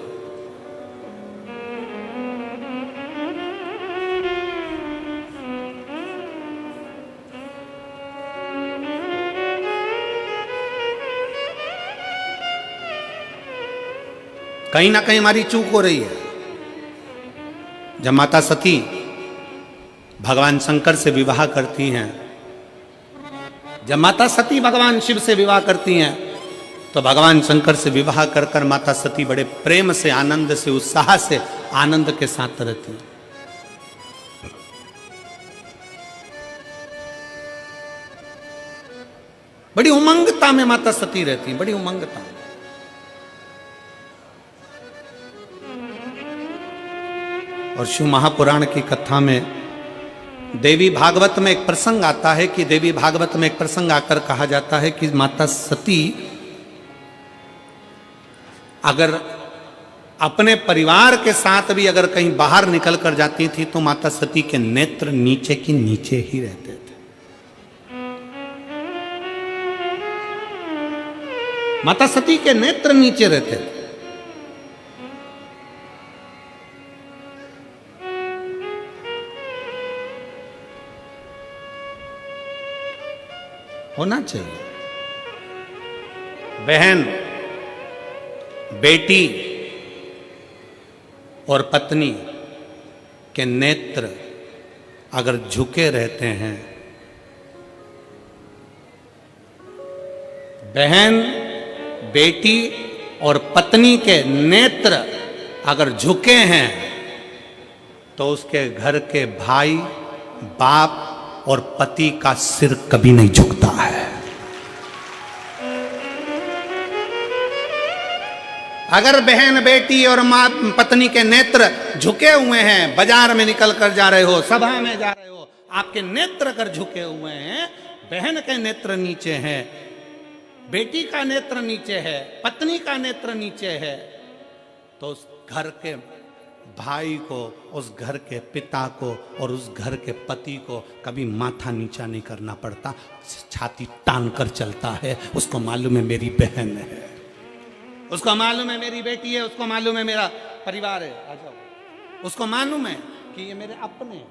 A: कहीं ना कहीं हमारी चूक हो रही है। जब माता सती भगवान शंकर से विवाह करती हैं, जब माता सती भगवान शिव से विवाह करती हैं, तो भगवान शंकर से विवाह कर कर माता सती बड़े प्रेम से, आनंद से, उत्साह से, आनंद के साथ रहती हैं। बड़ी उमंगता में माता सती रहती हैं, बड़ी उमंगता में। और शिव महापुराण की कथा में देवी भागवत में एक प्रसंग आता है कि देवी भागवत में एक प्रसंग आकर कहा जाता है कि माता सती अगर अपने परिवार के साथ भी अगर कहीं बाहर निकल कर जाती थी तो माता सती के नेत्र नीचे की नीचे ही रहते थे। माता सती के नेत्र नीचे रहते थे। होना चाहिए। बहन, बेटी और पत्नी के नेत्र अगर झुके रहते हैं, बहन, बेटी और पत्नी के नेत्र अगर झुके हैं तो उसके घर के भाई, बाप और पति का सिर कभी नहीं झुकता है। अगर बहन, बेटी और मां, पत्नी के नेत्र झुके हुए हैं, बाजार में निकल कर जा रहे हो, सभा में जा रहे हो, आपके नेत्र अगर झुके हुए हैं, बहन के नेत्र नीचे हैं, बेटी का नेत्र नीचे है, पत्नी का नेत्र नीचे है, तो उस घर के भाई को, उस घर के पिता को और उस घर के पति को कभी माथा नीचा नहीं करना पड़ता, छाती तान कर चलता है। उसको मालूम है मेरी बहन है, उसको मालूम है मेरी बेटी है, उसको मालूम है मेरा परिवार है। आ जाओ, उसको मालूम है कि ये मेरे अपने हैं।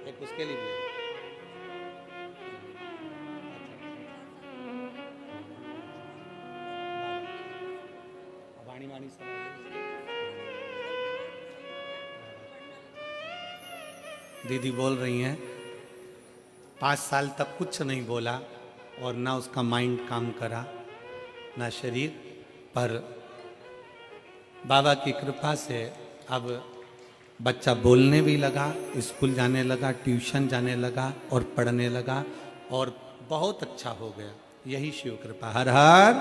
A: एक उसके लिए भी दीदी बोल रही हैं 5 साल तक कुछ नहीं बोला और ना उसका माइंड काम करा ना शरीर, पर बाबा की कृपा से अब बच्चा बोलने भी लगा, स्कूल जाने लगा, ट्यूशन जाने लगा और पढ़ने लगा और बहुत अच्छा हो गया। यही शिव कृपा। हर हर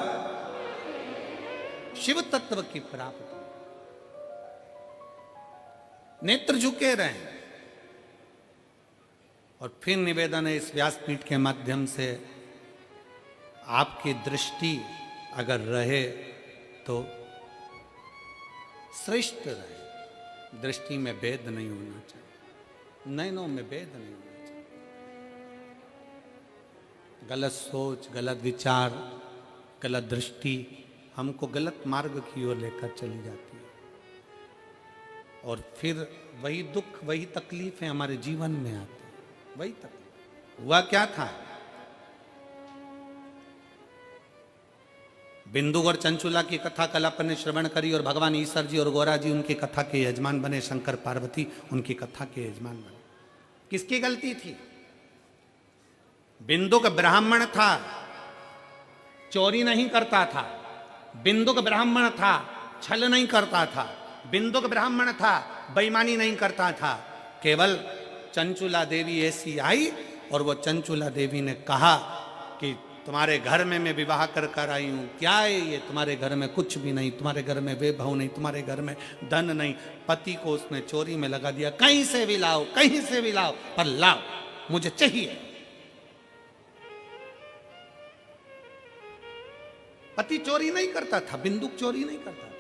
A: शिव तत्व की प्राप्ति। नेत्र झुके रहे और फिर निवेदन है इस व्यासपीठ के माध्यम से, आपकी दृष्टि अगर रहे तो श्रेष्ठ रहे। दृष्टि में भेद नहीं होना चाहिए, नयनों में भेद नहीं होना चाहिए। गलत सोच, गलत विचार, गलत दृष्टि हमको गलत मार्ग की ओर लेकर चली जाती है और फिर वही दुख, वही तकलीफें हमारे जीवन में आती है। वही तकलीफ। हुआ क्या था, बिंदु और चंचुला की कथा कल अपन ने श्रवण करी और भगवान ईश्वर जी और गौरा जी उनकी कथा के यजमान बने, शंकर पार्वती उनकी कथा के यजमान बने। किसकी गलती थी? बिंदुक ब्राह्मण था, चोरी नहीं करता था। बिंदुक ब्राह्मण था, छल नहीं करता था। बिंदुक ब्राह्मण था, बेईमानी नहीं करता था। केवल चंचुला देवी ऐसी आई और वो चंचुला देवी ने कहा कि तुम्हारे घर में मैं विवाह कर कर आई हूं, क्या है ये? तुम्हारे घर में कुछ भी नहीं, तुम्हारे घर में वैभव नहीं, तुम्हारे घर में धन नहीं। पति को उसने चोरी में लगा दिया। कहीं से भी लाओ, कहीं से भी लाओ, पर लाओ, मुझे चाहिए। पति चोरी नहीं करता था, बिंदुक चोरी नहीं करता था।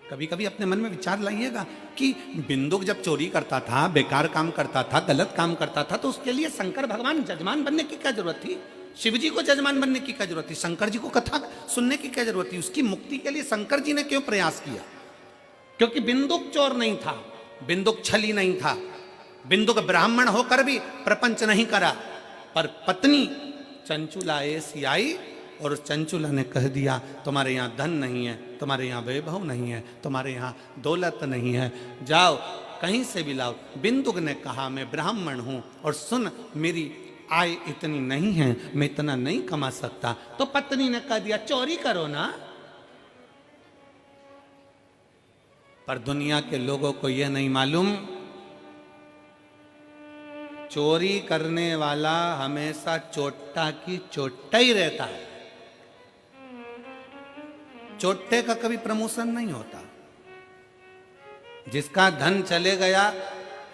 A: कभी कभी अपने मन में विचार लाइएगा कि बिंदुक जब चोरी करता था, बेकार काम करता था, गलत काम करता था, तो उसके लिए शंकर भगवान जजमान बनने की क्या जरूरत थी? शिव जी को जजमान बनने की क्या जरूरत थी? शंकर जी को कथा सुनने की क्या जरूरत थी? उसकी मुक्ति के लिए शंकर जी ने क्यों प्रयास किया? क्योंकि बिंदुक चोर नहीं था, बिंदुक छली नहीं था, बिंदुक ब्राह्मण होकर भी प्रपंच नहीं करा। पर पत्नी चंचुला ऐसी आई और चंचुला ने कह दिया तुम्हारे यहाँ धन नहीं है, तुम्हारे यहाँ वैभव नहीं है, तुम्हारे यहाँ दौलत नहीं है, जाओ कहीं से भी लाओ। बिंदुक ने कहा मैं ब्राह्मण हूं और सुन मेरी आय इतनी नहीं है, मैं इतना नहीं कमा सकता। तो पत्नी ने कह दिया चोरी करो ना। पर दुनिया के लोगों को यह नहीं मालूम, चोरी करने वाला हमेशा चोट्टा की चोट्टा ही रहता है। चोट्टे का कभी प्रमोशन नहीं होता। जिसका धन चले गया,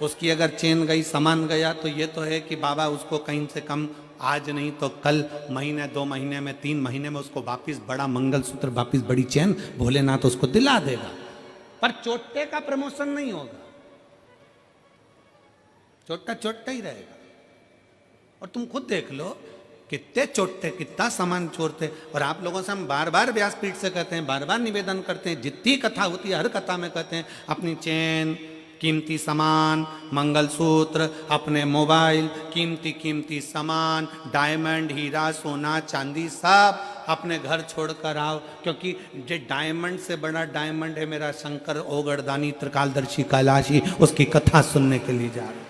A: उसकी अगर चेन गई, सामान गया, तो ये तो है कि बाबा उसको कहीं से कम आज नहीं तो कल, महीने 2 महीने में 3 महीने में उसको वापिस बड़ा मंगलसूत्र, वापिस बड़ी चेन भोलेनाथ उसको दिला देगा। पर चोट्टे का प्रमोशन नहीं होगा। चोट्टा चोट्टा ही रहेगा। और तुम खुद देख लो कितने चोट्टे कितना सामान चोरते। और आप लोगों से हम बार बार व्यासपीठ से कहते हैं, बार बार निवेदन करते हैं, जितनी कथा होती है हर कथा में कहते हैं अपनी चेन, कीमती सामान, मंगलसूत्र, अपने मोबाइल, कीमती कीमती सामान, डायमंड, हीरा, सोना, चांदी, सब अपने घर छोड़कर आओ। क्योंकि जो डायमंड से बड़ा डायमंड है मेरा शंकर ओगड़दानी त्रिकालदर्शी कैलाशी, उसकी कथा सुनने के लिए जा रहे।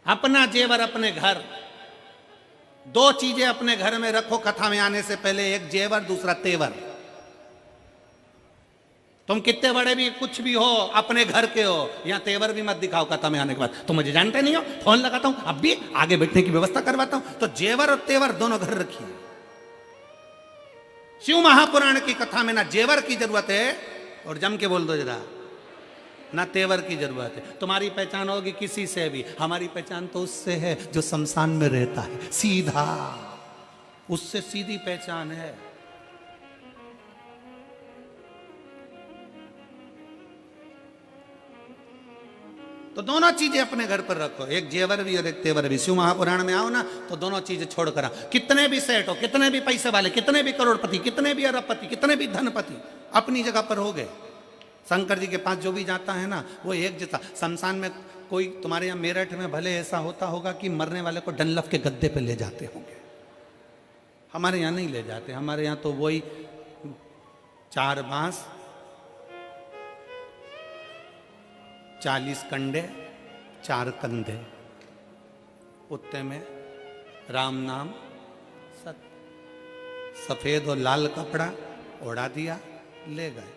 A: अपना जेवर अपने घर, 2 चीजें अपने घर में रखो कथा में आने से पहले, एक जेवर, दूसरा तेवर। तुम कितने बड़े भी कुछ भी हो, अपने घर के हो, यहां तेवर भी मत दिखाओ कथा में आने के बाद। तुम मुझे जानते नहीं हो, फोन लगाता हूं, अब भी आगे बैठने की व्यवस्था करवाता हूं। तो जेवर और तेवर दोनों घर रखिए। शिव महापुराण की कथा में ना जेवर की जरूरत है, और जम के बोल दो जरा, ना तेवर की जरूरत है। तुम्हारी पहचान होगी किसी से भी, हमारी पहचान तो उससे है जो शमशान में रहता है, सीधा, उससे सीधी पहचान है। तो दोनों चीजें अपने घर पर रखो, एक जेवर भी और एक तेवर भी। शिव महापुराण में आओ ना तो दोनों चीजें छोड़कर आओ। कितने भी सेठ हो, कितने भी पैसे वाले, कितने भी करोड़पति, कितने भी अरबपति, कितने भी धनपति, अपनी जगह पर हो गए। शंकर जी के पास जो भी जाता है ना वो एक जैसा। शमशान में कोई तुम्हारे यहाँ मेरठ में भले ऐसा होता होगा कि मरने वाले को डनलफ के गद्दे पे ले जाते होंगे, हमारे यहाँ नहीं ले जाते। हमारे यहाँ तो वही 4 बांस 40 कंडे 4 कंधे, उत्ते में राम नाम सत्य। सफेद और लाल कपड़ा ओढ़ा दिया, ले गए।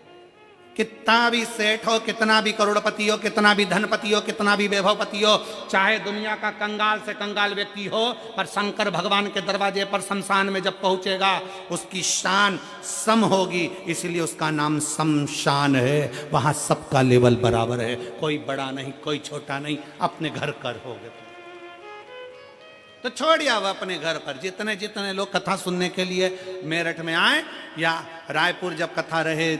A: कितना भी सेठ हो, कितना भी करोड़पति हो, कितना भी धनपति हो, कितना भी वैभवपति हो, चाहे दुनिया का कंगाल से कंगाल व्यक्ति हो, पर शंकर भगवान के दरवाजे पर शमशान में जब पहुंचेगा उसकी शान सम होगी, इसलिए उसका नाम शमशान है। वहां सबका लेवल बराबर है, कोई बड़ा नहीं, कोई छोटा नहीं, अपने घर कर होगे तो छोड़िए अब अपने घर पर। जितने जितने लोग कथा सुनने के लिए मेरठ में आए या रायपुर, जब कथा रहे,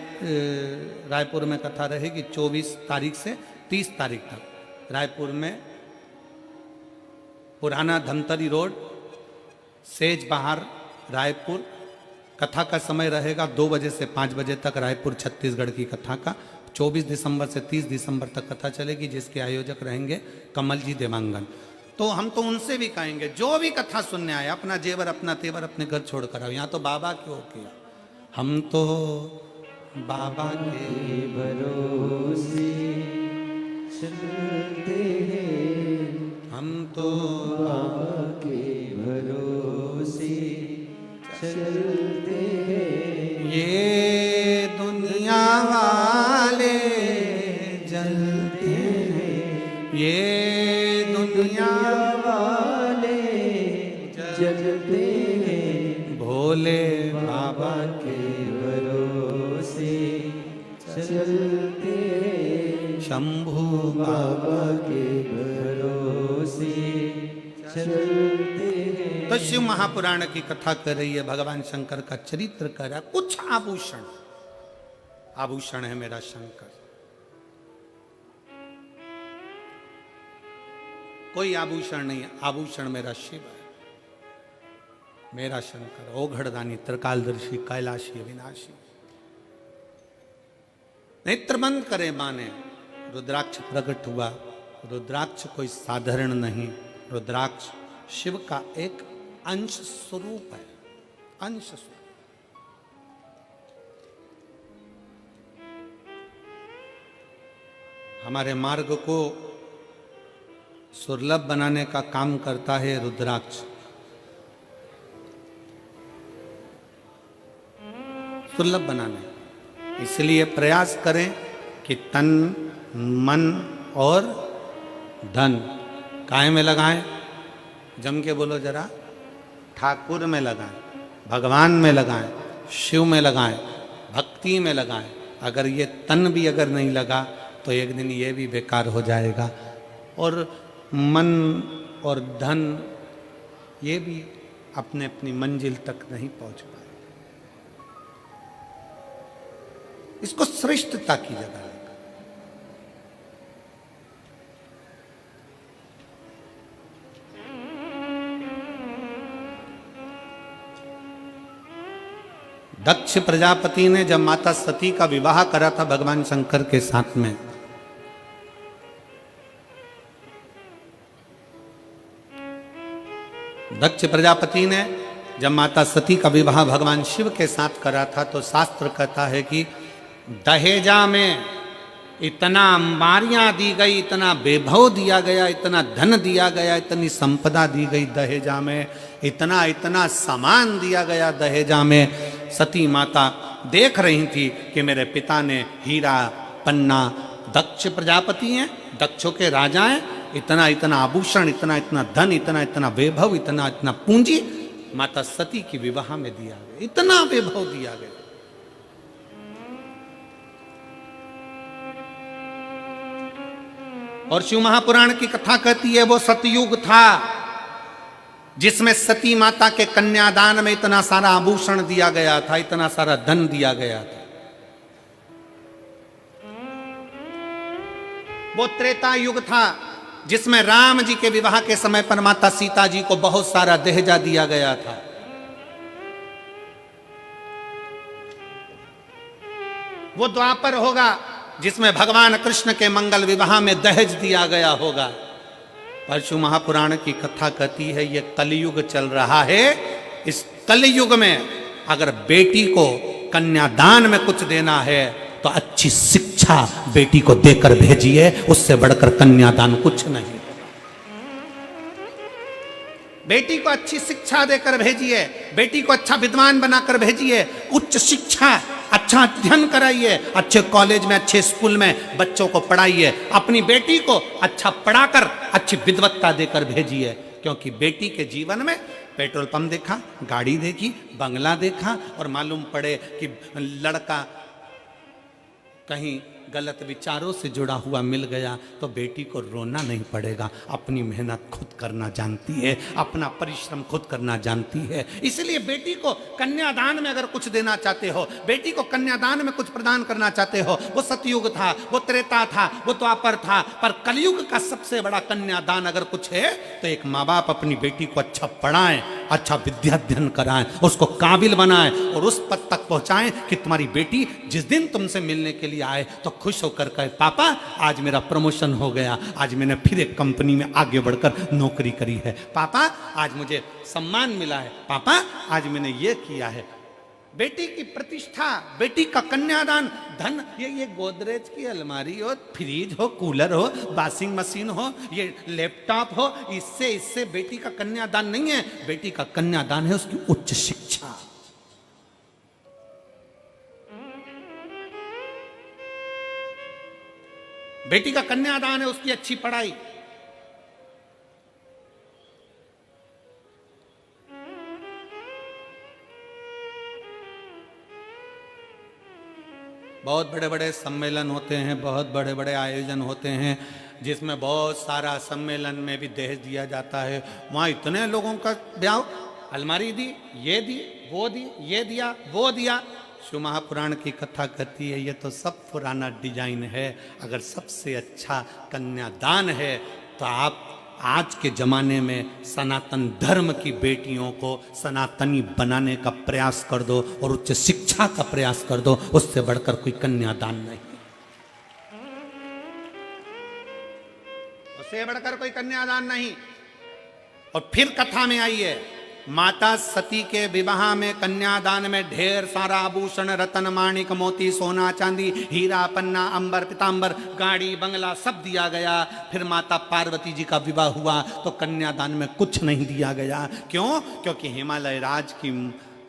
A: रायपुर में कथा रहेगी 24 तारीख से 30 तारीख तक। रायपुर में पुराना धमतरी रोड, सेज बाहर, रायपुर। कथा का समय रहेगा 2 बजे से 5 बजे तक, रायपुर छत्तीसगढ़ की कथा का। 24 दिसंबर से 30 दिसंबर तक कथा चलेगी, जिसके आयोजक रहेंगे कमल जी देवांगन। तो हम तो उनसे भी कहेंगे, जो भी कथा सुनने आए अपना जेवर अपना तेवर अपने घर छोड़ कर आओ। यहाँ तो बाबा क्यों किया, हम तो बाबा के भरोसे चलते हैं, हम तो बाबा के भरोसे चलते हैं। ये दुनिया वाले जलते हैं, ये दुनिया वाले जलते हैं, भोले बाबा के भरोसे चलते हैं, शंभू बाबा के भरोसे चलते हैं। तो शिव महापुराण की कथा कर रही है, भगवान शंकर का चरित्र कर रहा है। कुछ आभूषण, आभूषण है मेरा शंकर, कोई आभूषण नहीं है, आभूषण मेरा शिव है, मेरा शंकर। ओघड़दानी, त्रिकालदर्शी, कैलाशी, अविनाशी। नेत्र बंद करे माने, रुद्राक्ष प्रकट हुआ। रुद्राक्ष कोई साधारण नहीं, रुद्राक्ष शिव का एक अंश स्वरूप है, अंश स्वरूप। हमारे मार्ग को सुलभ बनाने का काम करता है रुद्राक्ष। सुलभ बनाने, इसलिए प्रयास करें कि तन मन और धन काय में लगाएं। जम के बोलो जरा, ठाकुर में लगाएं, भगवान में लगाएं, शिव में लगाएं, भक्ति में लगाएं। अगर ये तन भी अगर नहीं लगा तो एक दिन ये भी बेकार हो जाएगा, और मन और धन ये भी अपने अपनी मंजिल तक नहीं पहुंच पाए। इसको श्रेष्ठता की जगह है। दक्ष प्रजापति ने जब माता सती का विवाह करा था भगवान शंकर के साथ में, दक्ष प्रजापति ने जब माता सती का विवाह भगवान शिव के साथ करा था, तो शास्त्र कहता है कि दहेजा में इतना अंबारियां दी गई, इतना वैभव दिया गया, इतना धन दिया गया, इतनी संपदा दी गई दहेजा में, इतना इतना सामान दिया गया दहेजा में। सती माता देख रही थी कि मेरे पिता ने हीरा पन्ना, दक्ष प्रजापति हैं, दक्षों के राजा हैं, इतना इतना आभूषण, इतना इतना धन, इतना इतना वैभव, इतना इतना पूंजी माता सती की विवाह में दिया गया, इतना वैभव दिया गया। और शिव महापुराण की कथा कहती है वो सतयुग था जिसमें सती माता के कन्यादान में इतना सारा आभूषण दिया गया था, इतना सारा धन दिया गया था। वो त्रेता युग था जिसमें राम जी के विवाह के समय पर माता सीता जी को बहुत सारा दहेजा दिया गया था। वो द्वापर होगा जिसमें भगवान कृष्ण के मंगल विवाह में दहेज दिया गया होगा। परशु महापुराण की कथा कहती है ये कलयुग चल रहा है, इस कलयुग में अगर बेटी को कन्यादान में कुछ देना है तो अच्छी शिक्षा बेटी को देकर भेजिए, उससे बढ़कर कन्यादान कुछ नहीं। बेटी को अच्छी शिक्षा देकर भेजिए, बेटी को अच्छा विद्वान बनाकर भेजिए, उच्च शिक्षा, अच्छा अध्ययन कराइए, अच्छे कॉलेज में, अच्छे स्कूल में बच्चों को पढ़ाइए। अपनी बेटी को अच्छा पढ़ाकर अच्छी विद्वत्ता देकर भेजिए, क्योंकि बेटी के जीवन में पेट्रोल पंप देखा, गाड़ी देखी, बंगला देखा और मालूम पड़े कि लड़का कहीं गलत विचारों से जुड़ा हुआ मिल गया तो बेटी को रोना नहीं पड़ेगा। अपनी मेहनत खुद करना जानती है, अपना परिश्रम खुद करना जानती है। इसलिए बेटी को कन्यादान में अगर कुछ देना चाहते हो, बेटी को कन्यादान में कुछ प्रदान करना चाहते हो, वो सतयुग था, वो त्रेता था, वो द्वापर था, पर कलयुग का सबसे बड़ा कन्यादान अगर कुछ है तो एक माँ बाप अपनी बेटी को अच्छा पढ़ाएं, अच्छा विद्याध्ययन कराएं, उसको काबिल बनाएं और उस पद तक पहुंचाएं कि तुम्हारी बेटी जिस दिन तुमसे मिलने के लिए आए तो खुश होकर कहे, पापा आज मेरा प्रमोशन हो गया, आज मैंने फिर एक कंपनी में आगे बढ़कर नौकरी करी है, पापा आज मुझे सम्मान मिला है, पापा आज मैंने ये किया है। बेटी की प्रतिष्ठा, बेटी का कन्यादान, धन, ये गोदरेज की अलमारी हो, फ्रिज हो, कूलर हो, वॉशिंग मशीन हो, ये लैपटॉप हो, इससे बेटी का कन्यादान नहीं है। बेटी का कन्यादान है उसकी उच्च शिक्षा। बेटी का कन्यादान है उसकी अच्छी पढ़ाई। बहुत बड़े बड़े सम्मेलन होते हैं, बहुत बड़े बड़े आयोजन होते हैं, जिसमें बहुत सारा सम्मेलन में भी दहेज दिया जाता है। वहाँ इतने लोगों का ब्याह, अलमारी दी, ये दी, वो दी, ये दिया, वो दिया। शिव महापुराण की कथा कहती है ये तो सब पुराना डिजाइन है। अगर सबसे अच्छा कन्यादान है तो आप आज के जमाने में सनातन धर्म की बेटियों को सनातनी बनाने का प्रयास कर दो और उच्च शिक्षा का प्रयास कर दो, उससे बढ़कर कोई कन्यादान नहीं, उससे बढ़कर कोई कन्यादान नहीं। और फिर कथा में आई है, माता सती के विवाह में कन्यादान में ढेर सारा आभूषण, रतन, माणिक, मोती, सोना, चांदी, हीरा, पन्ना, अंबर, पीतांबर, गाड़ी, बंगला सब दिया गया। फिर माता पार्वती जी का विवाह हुआ तो कन्यादान में कुछ नहीं दिया गया। क्यों? क्योंकि हिमालय राज की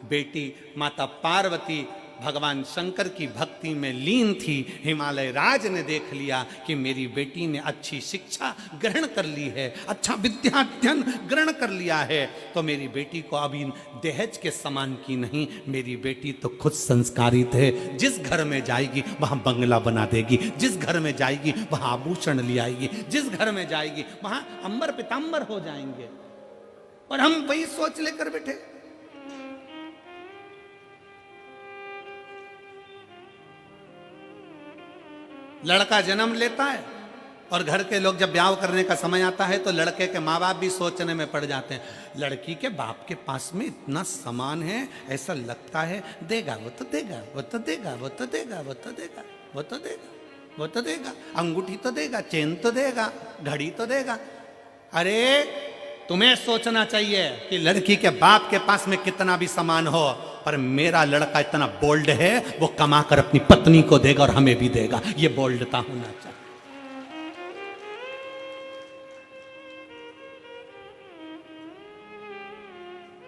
A: बेटी माता पार्वती भगवान शंकर की भक्ति में लीन थी। हिमालय राज ने देख लिया कि मेरी बेटी ने अच्छी शिक्षा ग्रहण कर ली है, अच्छा विद्याध्ययन ग्रहण कर लिया है, तो मेरी बेटी को अभी दहेज के समान की नहीं, मेरी बेटी तो खुद संस्कारित है। जिस घर में जाएगी वहाँ बंगला बना देगी, जिस घर में जाएगी वहाँ आभूषण ले आएगी, जिस घर में जाएगी वहाँ अंबर पीतांबर हो जाएंगे। और हम वही सोच लेकर बैठे। लड़का जन्म लेता है और घर के लोग जब ब्याह करने का समय आता है तो लड़के के माँ बाप भी सोचने में पड़ जाते हैं, लड़की के बाप के पास में इतना सामान है, ऐसा लगता है देगा, वो तो देगा, वो तो देगा, वो तो देगा, वो तो देगा, वो तो देगा, वो तो देगा, अंगूठी तो देगा, चेन तो देगा, घड़ी तो देगा। अरे तुम्हें सोचना चाहिए कि लड़की के बाप के पास में कितना भी सामान हो, पर मेरा लड़का इतना बोल्ड है, वो कमाकर अपनी पत्नी को देगा और हमें भी देगा। ये बोल्डता होना चाहिए।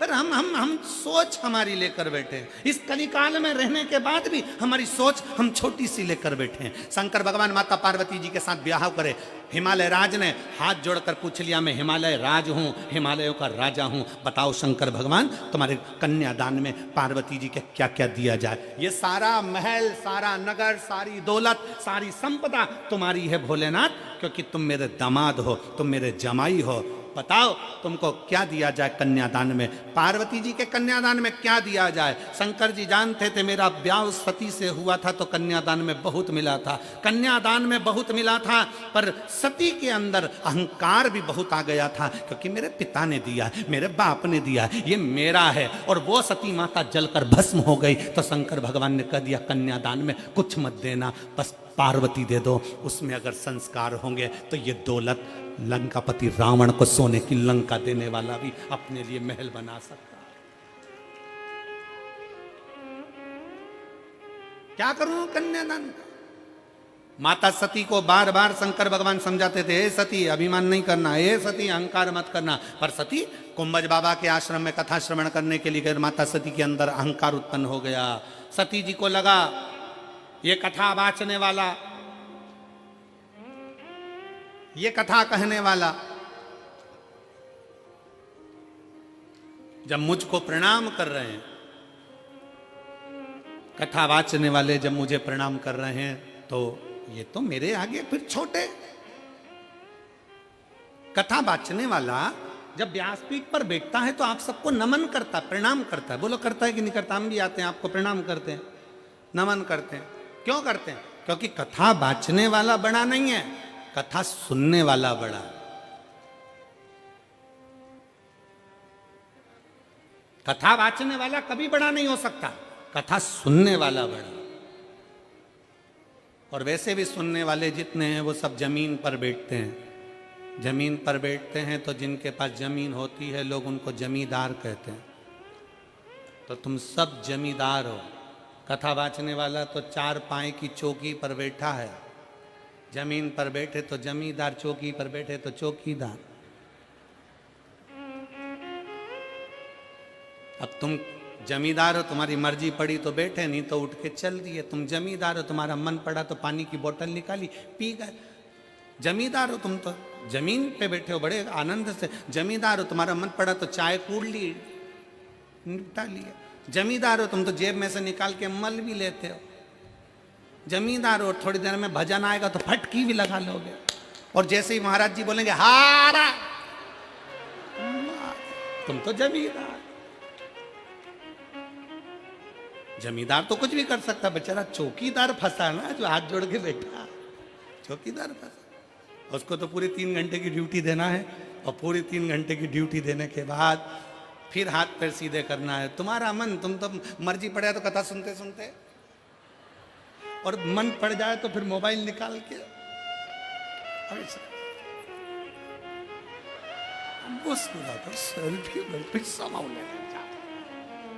A: पर हम सोच हमारी लेकर बैठे हैं। इस कलिकाल में रहने के बाद भी हमारी सोच हम छोटी सी लेकर बैठे हैं। शंकर भगवान माता पार्वती जी के साथ ब्याह करे, हिमालय राज ने हाथ जोड़कर पूछ लिया, मैं हिमालय राज हूँ, हिमालयों का राजा हूँ, बताओ शंकर भगवान तुम्हारे कन्यादान में पार्वती जी के क्या क्या दिया जाए। ये सारा महल, सारा नगर, सारी दौलत, सारी संपदा तुम्हारी है भोलेनाथ, क्योंकि तुम मेरे दामाद हो, तुम मेरे जमाई हो। बताओ तुमको क्या दिया जाए कन्यादान में। पार्वती जी के कन्यादान में क्या दिया जाए। शंकर जी जानते थे मेरा ब्याह सती से हुआ था तो कन्यादान में बहुत मिला था, कन्यादान में बहुत मिला था, पर सती के अंदर अहंकार भी बहुत आ गया था, क्योंकि मेरे पिता ने दिया, मेरे बाप ने दिया, ये मेरा है। और वो सती माता जलकर भस्म हो गई तो शंकर भगवान ने कह दिया कन्यादान में कुछ मत देना, बस पार्वती दे दो, उसमें अगर संस्कार होंगे तो ये दौलत लंकापति रावण को सोने की लंका देने वाला भी अपने लिए महल बना सकता है। क्या करूं कन्यादान का? माता सती को बार बार शंकर भगवान समझाते थे, हे सती अभिमान नहीं करना, हे सती अहंकार मत करना। पर सती कुंभज बाबा के आश्रम में कथा श्रवण करने के लिए गए, माता सती के अंदर अहंकार उत्पन्न हो गया। सती जी को लगा ये कथा वाचने वाला, ये कथा कहने वाला जब मुझको प्रणाम कर रहे हैं, कथा वाचने वाले जब मुझे प्रणाम कर रहे हैं, तो ये तो मेरे आगे फिर छोटे। कथा वाचने वाला जब व्यासपीठ पर बैठता है तो आप सबको नमन करता, प्रणाम करता है। बोलो करता है कि नहीं करता? हम भी आते हैं, आपको प्रणाम करते हैं, नमन करते हैं। क्यों करते हैं? क्योंकि कथा वाचने वाला बड़ा नहीं है, कथा सुनने वाला बड़ा। कथा वाचने वाला कभी बड़ा नहीं हो सकता, कथा सुनने वाला बड़ा। और वैसे भी सुनने वाले जितने हैं वो सब जमीन पर बैठते हैं। जमीन पर बैठते हैं तो जिनके पास जमीन होती है लोग उनको जमींदार कहते हैं। तो तुम सब जमींदार हो। कथा वाचने वाला तो चार पाए की चौकी पर बैठा है, जमीन पर बैठे तो जमींदार, चौकी पर बैठे तो चौकीदार। अब तुम जमींदार हो, तुम्हारी मर्जी पड़ी तो बैठे, नहीं तो उठ के चल दिए। तुम जमींदार हो, तुम्हारा मन पड़ा तो पानी की बोतल निकाली, पी गए। जमींदार हो तुम, तो जमीन पे बैठे हो बड़े आनंद से। जमींदार हो, तुम्हारा मन पड़ा तो चाय कूड़ ली, निपटा लिया। जमींदार हो तुम, तो जेब में से निकाल के मल भी लेते हो। जमींदार हो, थोड़ी देर में भजन आएगा तो फटकी भी लगा लोगे। और जैसे ही महाराज जी बोलेंगे हारा, तुम तो जमींदार। जमींदार तो कुछ भी कर सकता, बेचारा चौकीदार फंसा ना, जो हाथ जोड़ के बैठा, चौकीदार फंसा। उसको तो पूरी 3 घंटे की ड्यूटी देना है, और पूरी 3 घंटे की ड्यूटी देने के बाद फिर हाथ पैर सीधे करना है। तुम्हारा मन, तुम तो मर्जी पड़े तो कथा सुनते सुनते, और मन पड़ जाए तो फिर मोबाइल निकाल के सेल्फी समाओ लेते।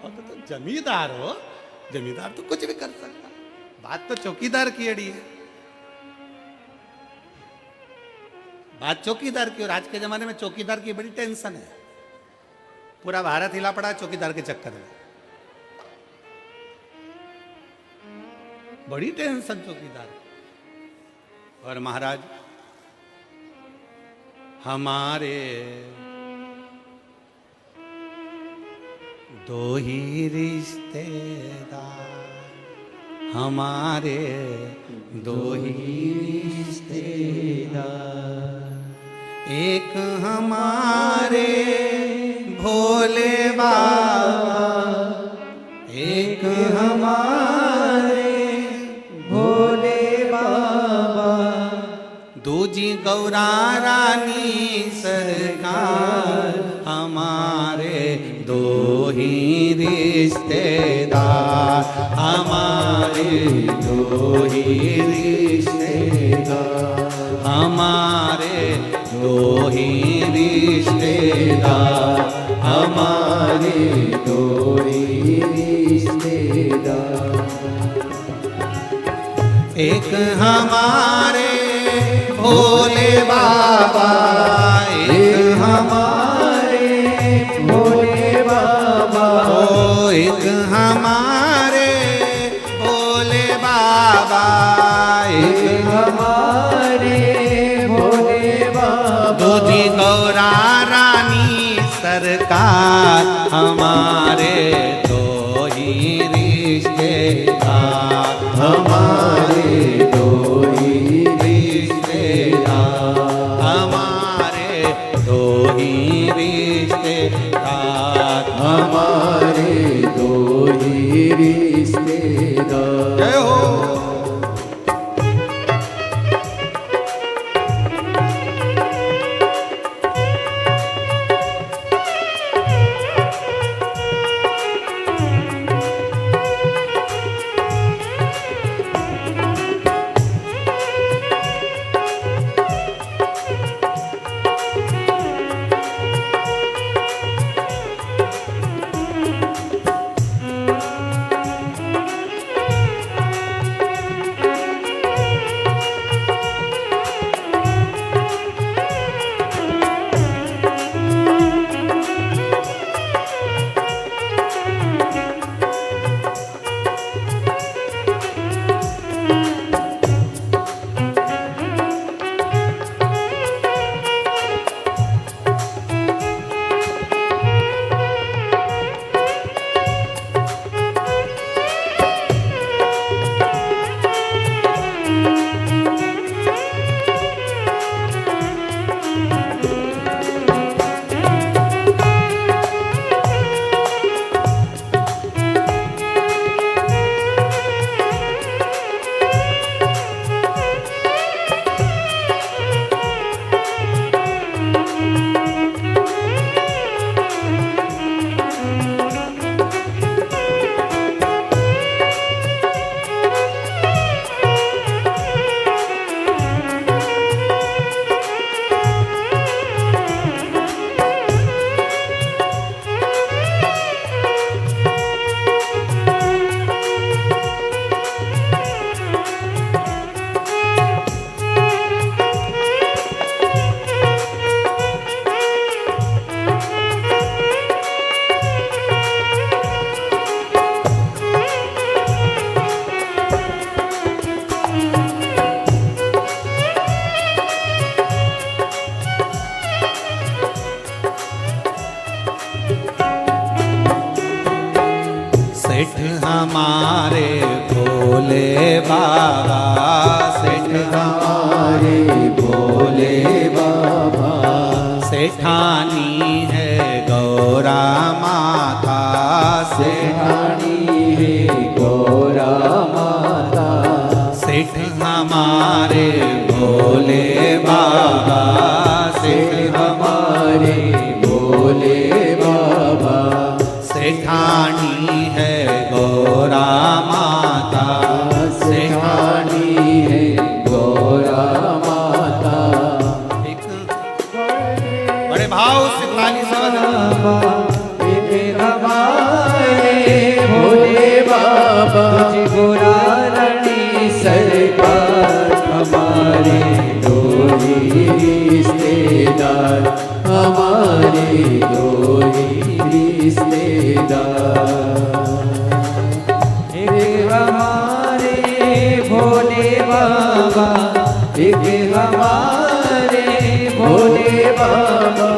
A: और तो जमींदार हो, जमींदार तो कुछ भी कर सकता। बात तो चौकीदार की अड़ी है, बात चौकीदार की। और आज के जमाने में चौकीदार की बड़ी टेंशन है। पूरा भारत हिला पड़ा है चौकीदार के चक्कर में, बड़ी टेंशन चौकीदार। और महाराज हमारे दो ही रिश्तेदार, हमारे दो ही रिश्तेदार, एक हमारे भोले बाबा, एक हमारे भोले बाबा, दूजी गौरा रानी सरकार, हमारे दो ही रिश्तेदार, हमारे दो ही रिश्तेदार, हमारे दो ही रिश्तेदार, हमारे दो ही रिश्तेदार, एक हमारे भोले बाबा, एक हमारे भोले बाबा, ओ एक हमारे भोले बाबा, एक हमारे भोले बाबा, दूजी गौरा रानी सरकार, हमारे दो ही रिश्तेदार, हमारे दो ही रिश्तेदार, हमारे दो ही रिश्तेदार, हमारे दो ही रिश्तेदार। जय हो। भोले बाबा सेठ
B: हमारे भोले बाबा।
A: सेठानी है गौरा माता
B: सेठानी है गौरा माता।
A: सेठ हमारे भोले बाबा
B: सेठ हमारे भोले बाबा।
A: सेठानी है गौरा माता
B: सेठानी है गौरा माता।
A: एक बड़े भाव से ताली से बजाओ।
B: हमारे भोले बाबा गौरा रानी सरकार। हमारे दोही रिश्तेदार, हमारे दोही रिश्तेदार। एक हमारे भोले बाबा, एक हमारे भोले बाबा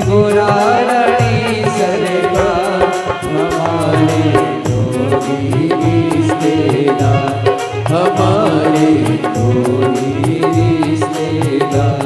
B: गौरा रानी सरकार। हमारे दोही रिश्तेदार, हमारे दोही रिश्तेदार।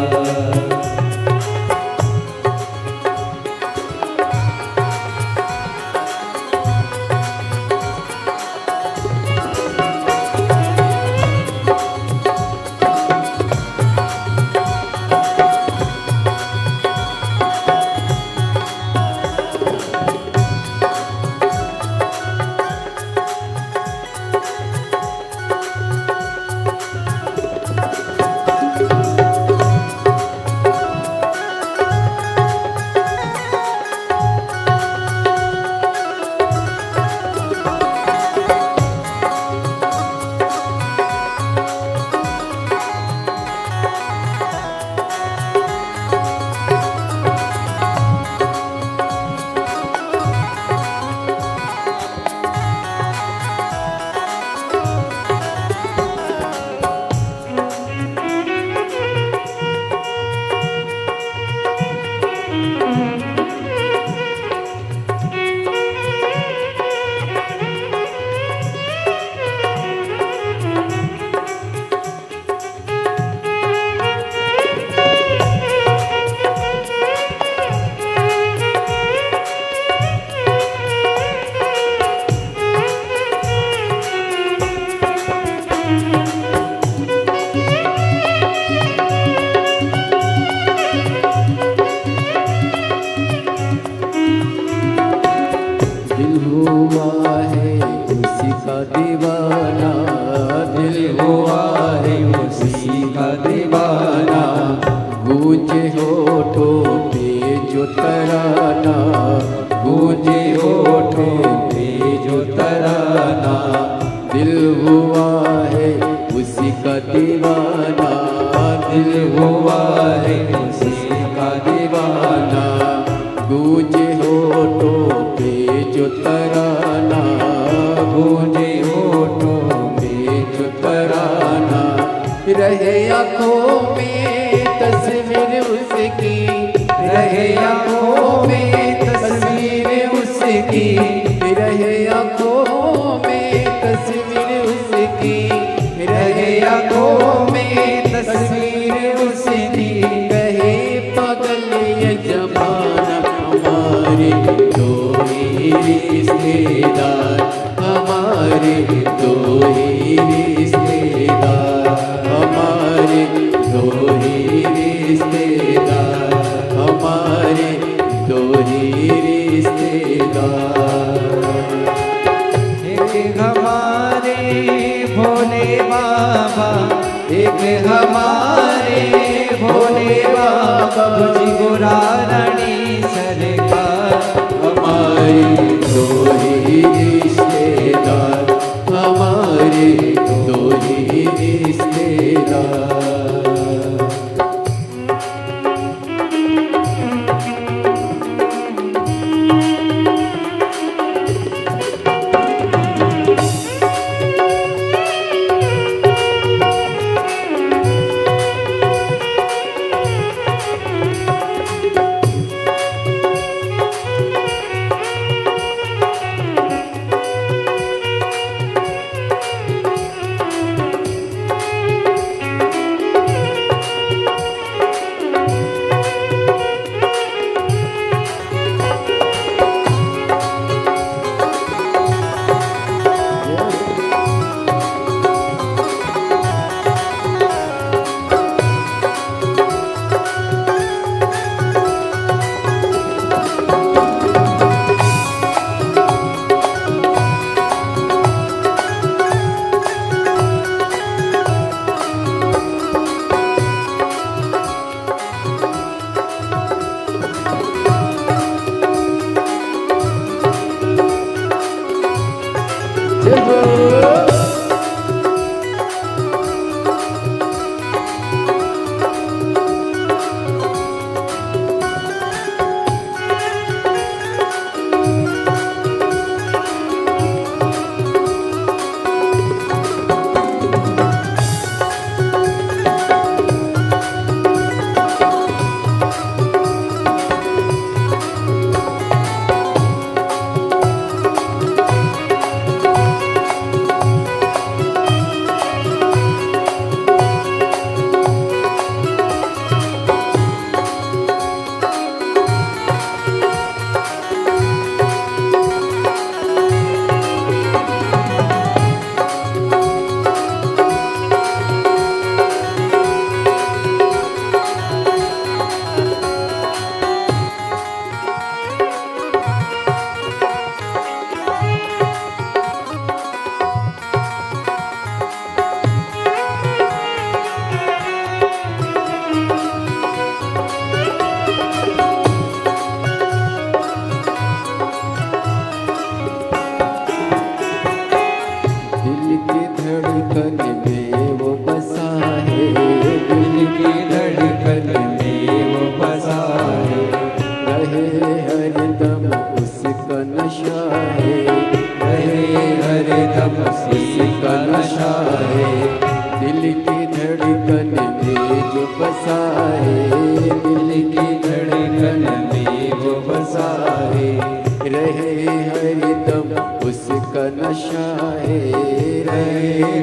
B: दिल हुआ है उसी का दीवाना। दिल हुआ है उसी का दीवाना। गूंजे होठों पे जो तराना, गूंजे होठों पे जो तराना। दिल हुआ है उसी का दीवाना। दिल हुआ है उसी का दीवाना। गूंजे होठों पे जो तराना, गूंजे होठों पे जो तराना। रहे आँखों में तस्वीर उसकी, रहे आँखों में तस्वीर उसकी। रहे आँखों में तस्वीर उसकी, रहे आँखों में तस्वीर उसकी। कहे पागल ये जमाना, हमारे दो ही रिश्तेदार, हमारे दो ही रिश्तेदार। हमारे दो ही रिश्तेदार, हमारे दो ही रिश्तेदार। एक हमारे भोले बाबा, एक हमारे भोले बाबा गौरा रानी सरकार। हमारे दो ही रिश्तेदार, हमारे दो ही रिश्तेदार।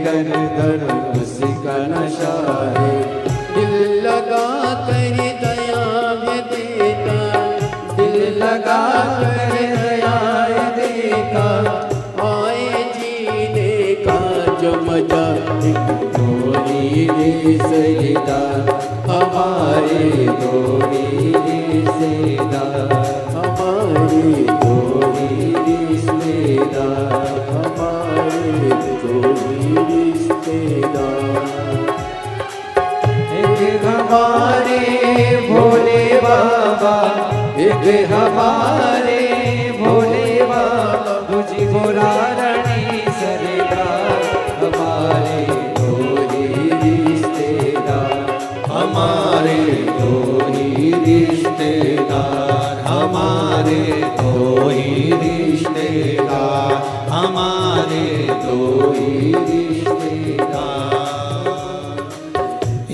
B: गर्दन उसका नशा है। दिल लगा कर दया है देता, दिल लगा कर दया है देता, आए जीने का जो मजा गोरी सैदा, हमारे गोरी सैदा, हमारे गोरी रिश्तेदार, हमारे गोरी रिश्तेदार। एक हमारे भोले बाबा, एक हमारे भोले बाबा, तुझी गोरा रानी सरकार, हमारे गोरी रिश्तेदार,
A: हमारे दो ही रिश्तेदार, हमारे दो ही रिश्तेदार, हमारे दो ही रिश्तेदार।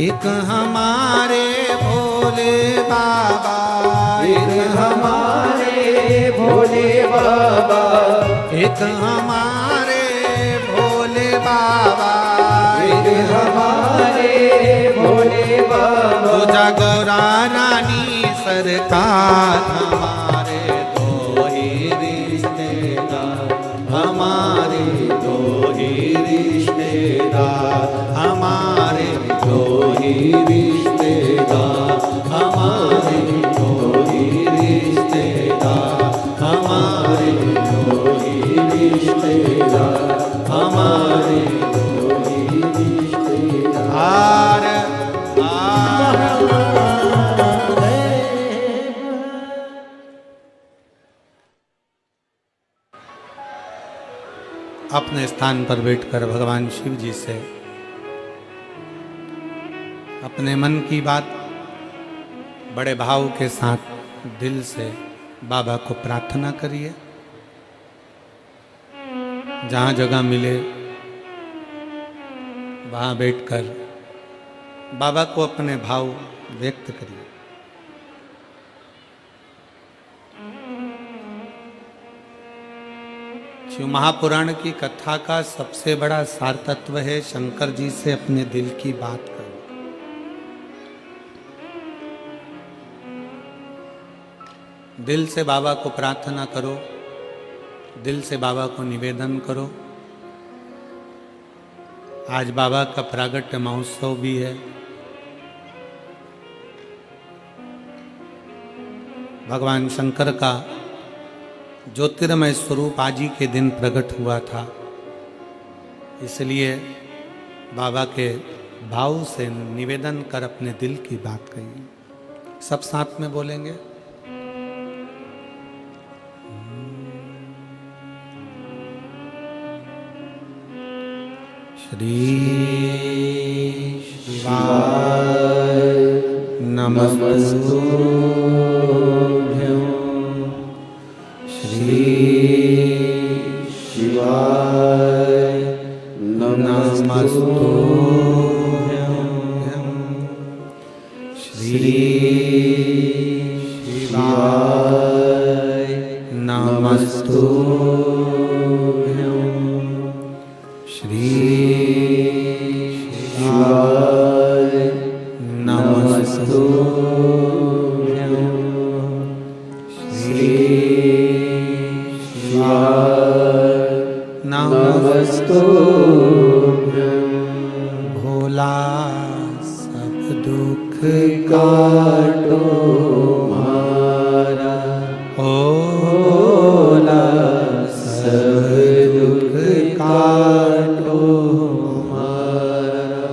A: एक हमारे भोले बाबा,
B: एक हमारे भोले बाबा,
A: एक हमारे भोले बाबा,
B: एक हमारे भोले बाबा,
A: तुझा गौरा रानी सरकार, हमारे दो ही रिश्तेदार, हमारे दो ही रिश्तेदार, हमारे दो ही रिश्तेदार, हमारे दो ही रिश्तेदार, हमारे दो ही रिश्तेदार, हमारे दो ही रिश्तेदार। अपने स्थान पर बैठकर भगवान शिव जी से अपने मन की बात बड़े भाव के साथ दिल से बाबा को प्रार्थना करिए। जहाँ जगह मिले वहाँ बैठकर बाबा को अपने भाव व्यक्त करिए। शिव महापुराण की कथा का सबसे बड़ा सार तत्व है शंकर जी से अपने दिल की बात करो। दिल से बाबा को प्रार्थना करो, दिल से बाबा को निवेदन करो। आज बाबा का प्रागट्य महोत्सव भी है। भगवान शंकर का ज्योतिर्मय स्वरूप आज ही के दिन प्रकट हुआ था, इसलिए बाबा के भाव से निवेदन कर अपने दिल की बात कहिए। सब साथ में बोलेंगे। श्री शिवाय नमस्तुभ्यं, श्री शिवाय नमस्तुभ्यं, श्री शिवाय नमस्तुभ्यं, श्री शिवाय नमस्तुभ्यं, श्री शिवाय नमस्तुभ्यं। भोला सब दुख काटो मारा, भोला सब दुख काटो मारा।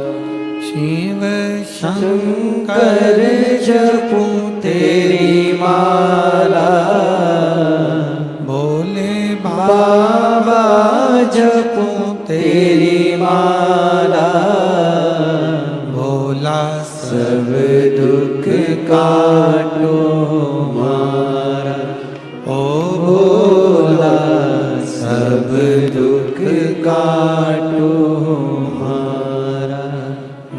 A: शिव शंकर जपू तेरी माला, भोले बाबा जपू तेरी माला। भोला सब दुख काटो मारा, ओ भोला सब दुख काटो मारा।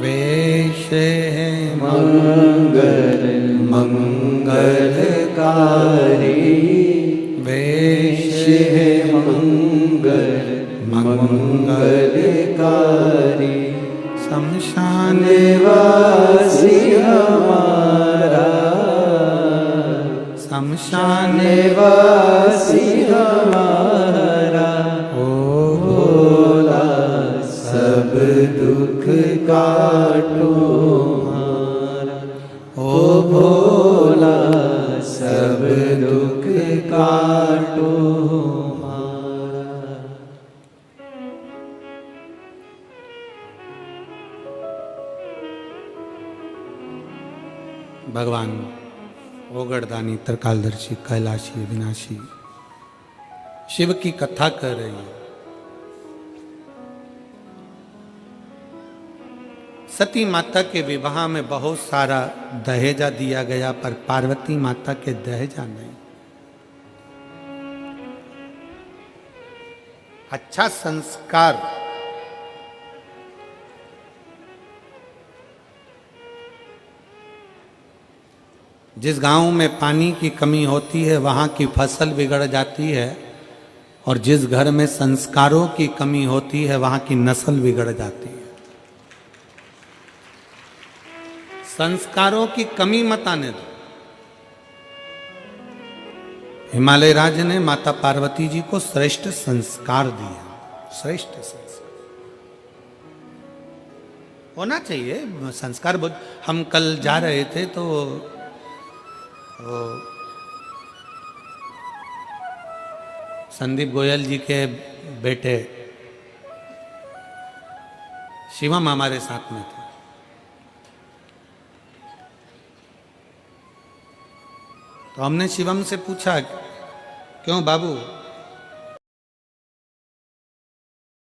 A: वेश है मंगल मंगलकारी, वेश है मंगल मंगलकारी।
B: दुख काटो हमारा, ओ भोला सब दुख काटो हमारा।
A: भगवान ओगड़दानी, त्रिकालदर्शी, कैलाशी, विनाशी शिव की कथा कर रही है। सती माता के विवाह में बहुत सारा दहेजा दिया गया, पर पार्वती माता के दहेजा नहीं। अच्छा संस्कार जिस गांव में पानी की कमी होती है वहां की फसल बिगड़ जाती है, और जिस घर में संस्कारों की कमी होती है वहां की नस्ल बिगड़ जाती है। संस्कारों की कमी मत आने दो। हिमालय राज्य ने माता पार्वती जी को श्रेष्ठ संस्कार दिए, श्रेष्ठ संस्कार होना चाहिए। संस्कार बहुत, हम कल जा रहे थे तो संदीप गोयल जी के बेटे शिवम हमारे साथ में थे। तो हमने शिवम से पूछा, क्यों बाबू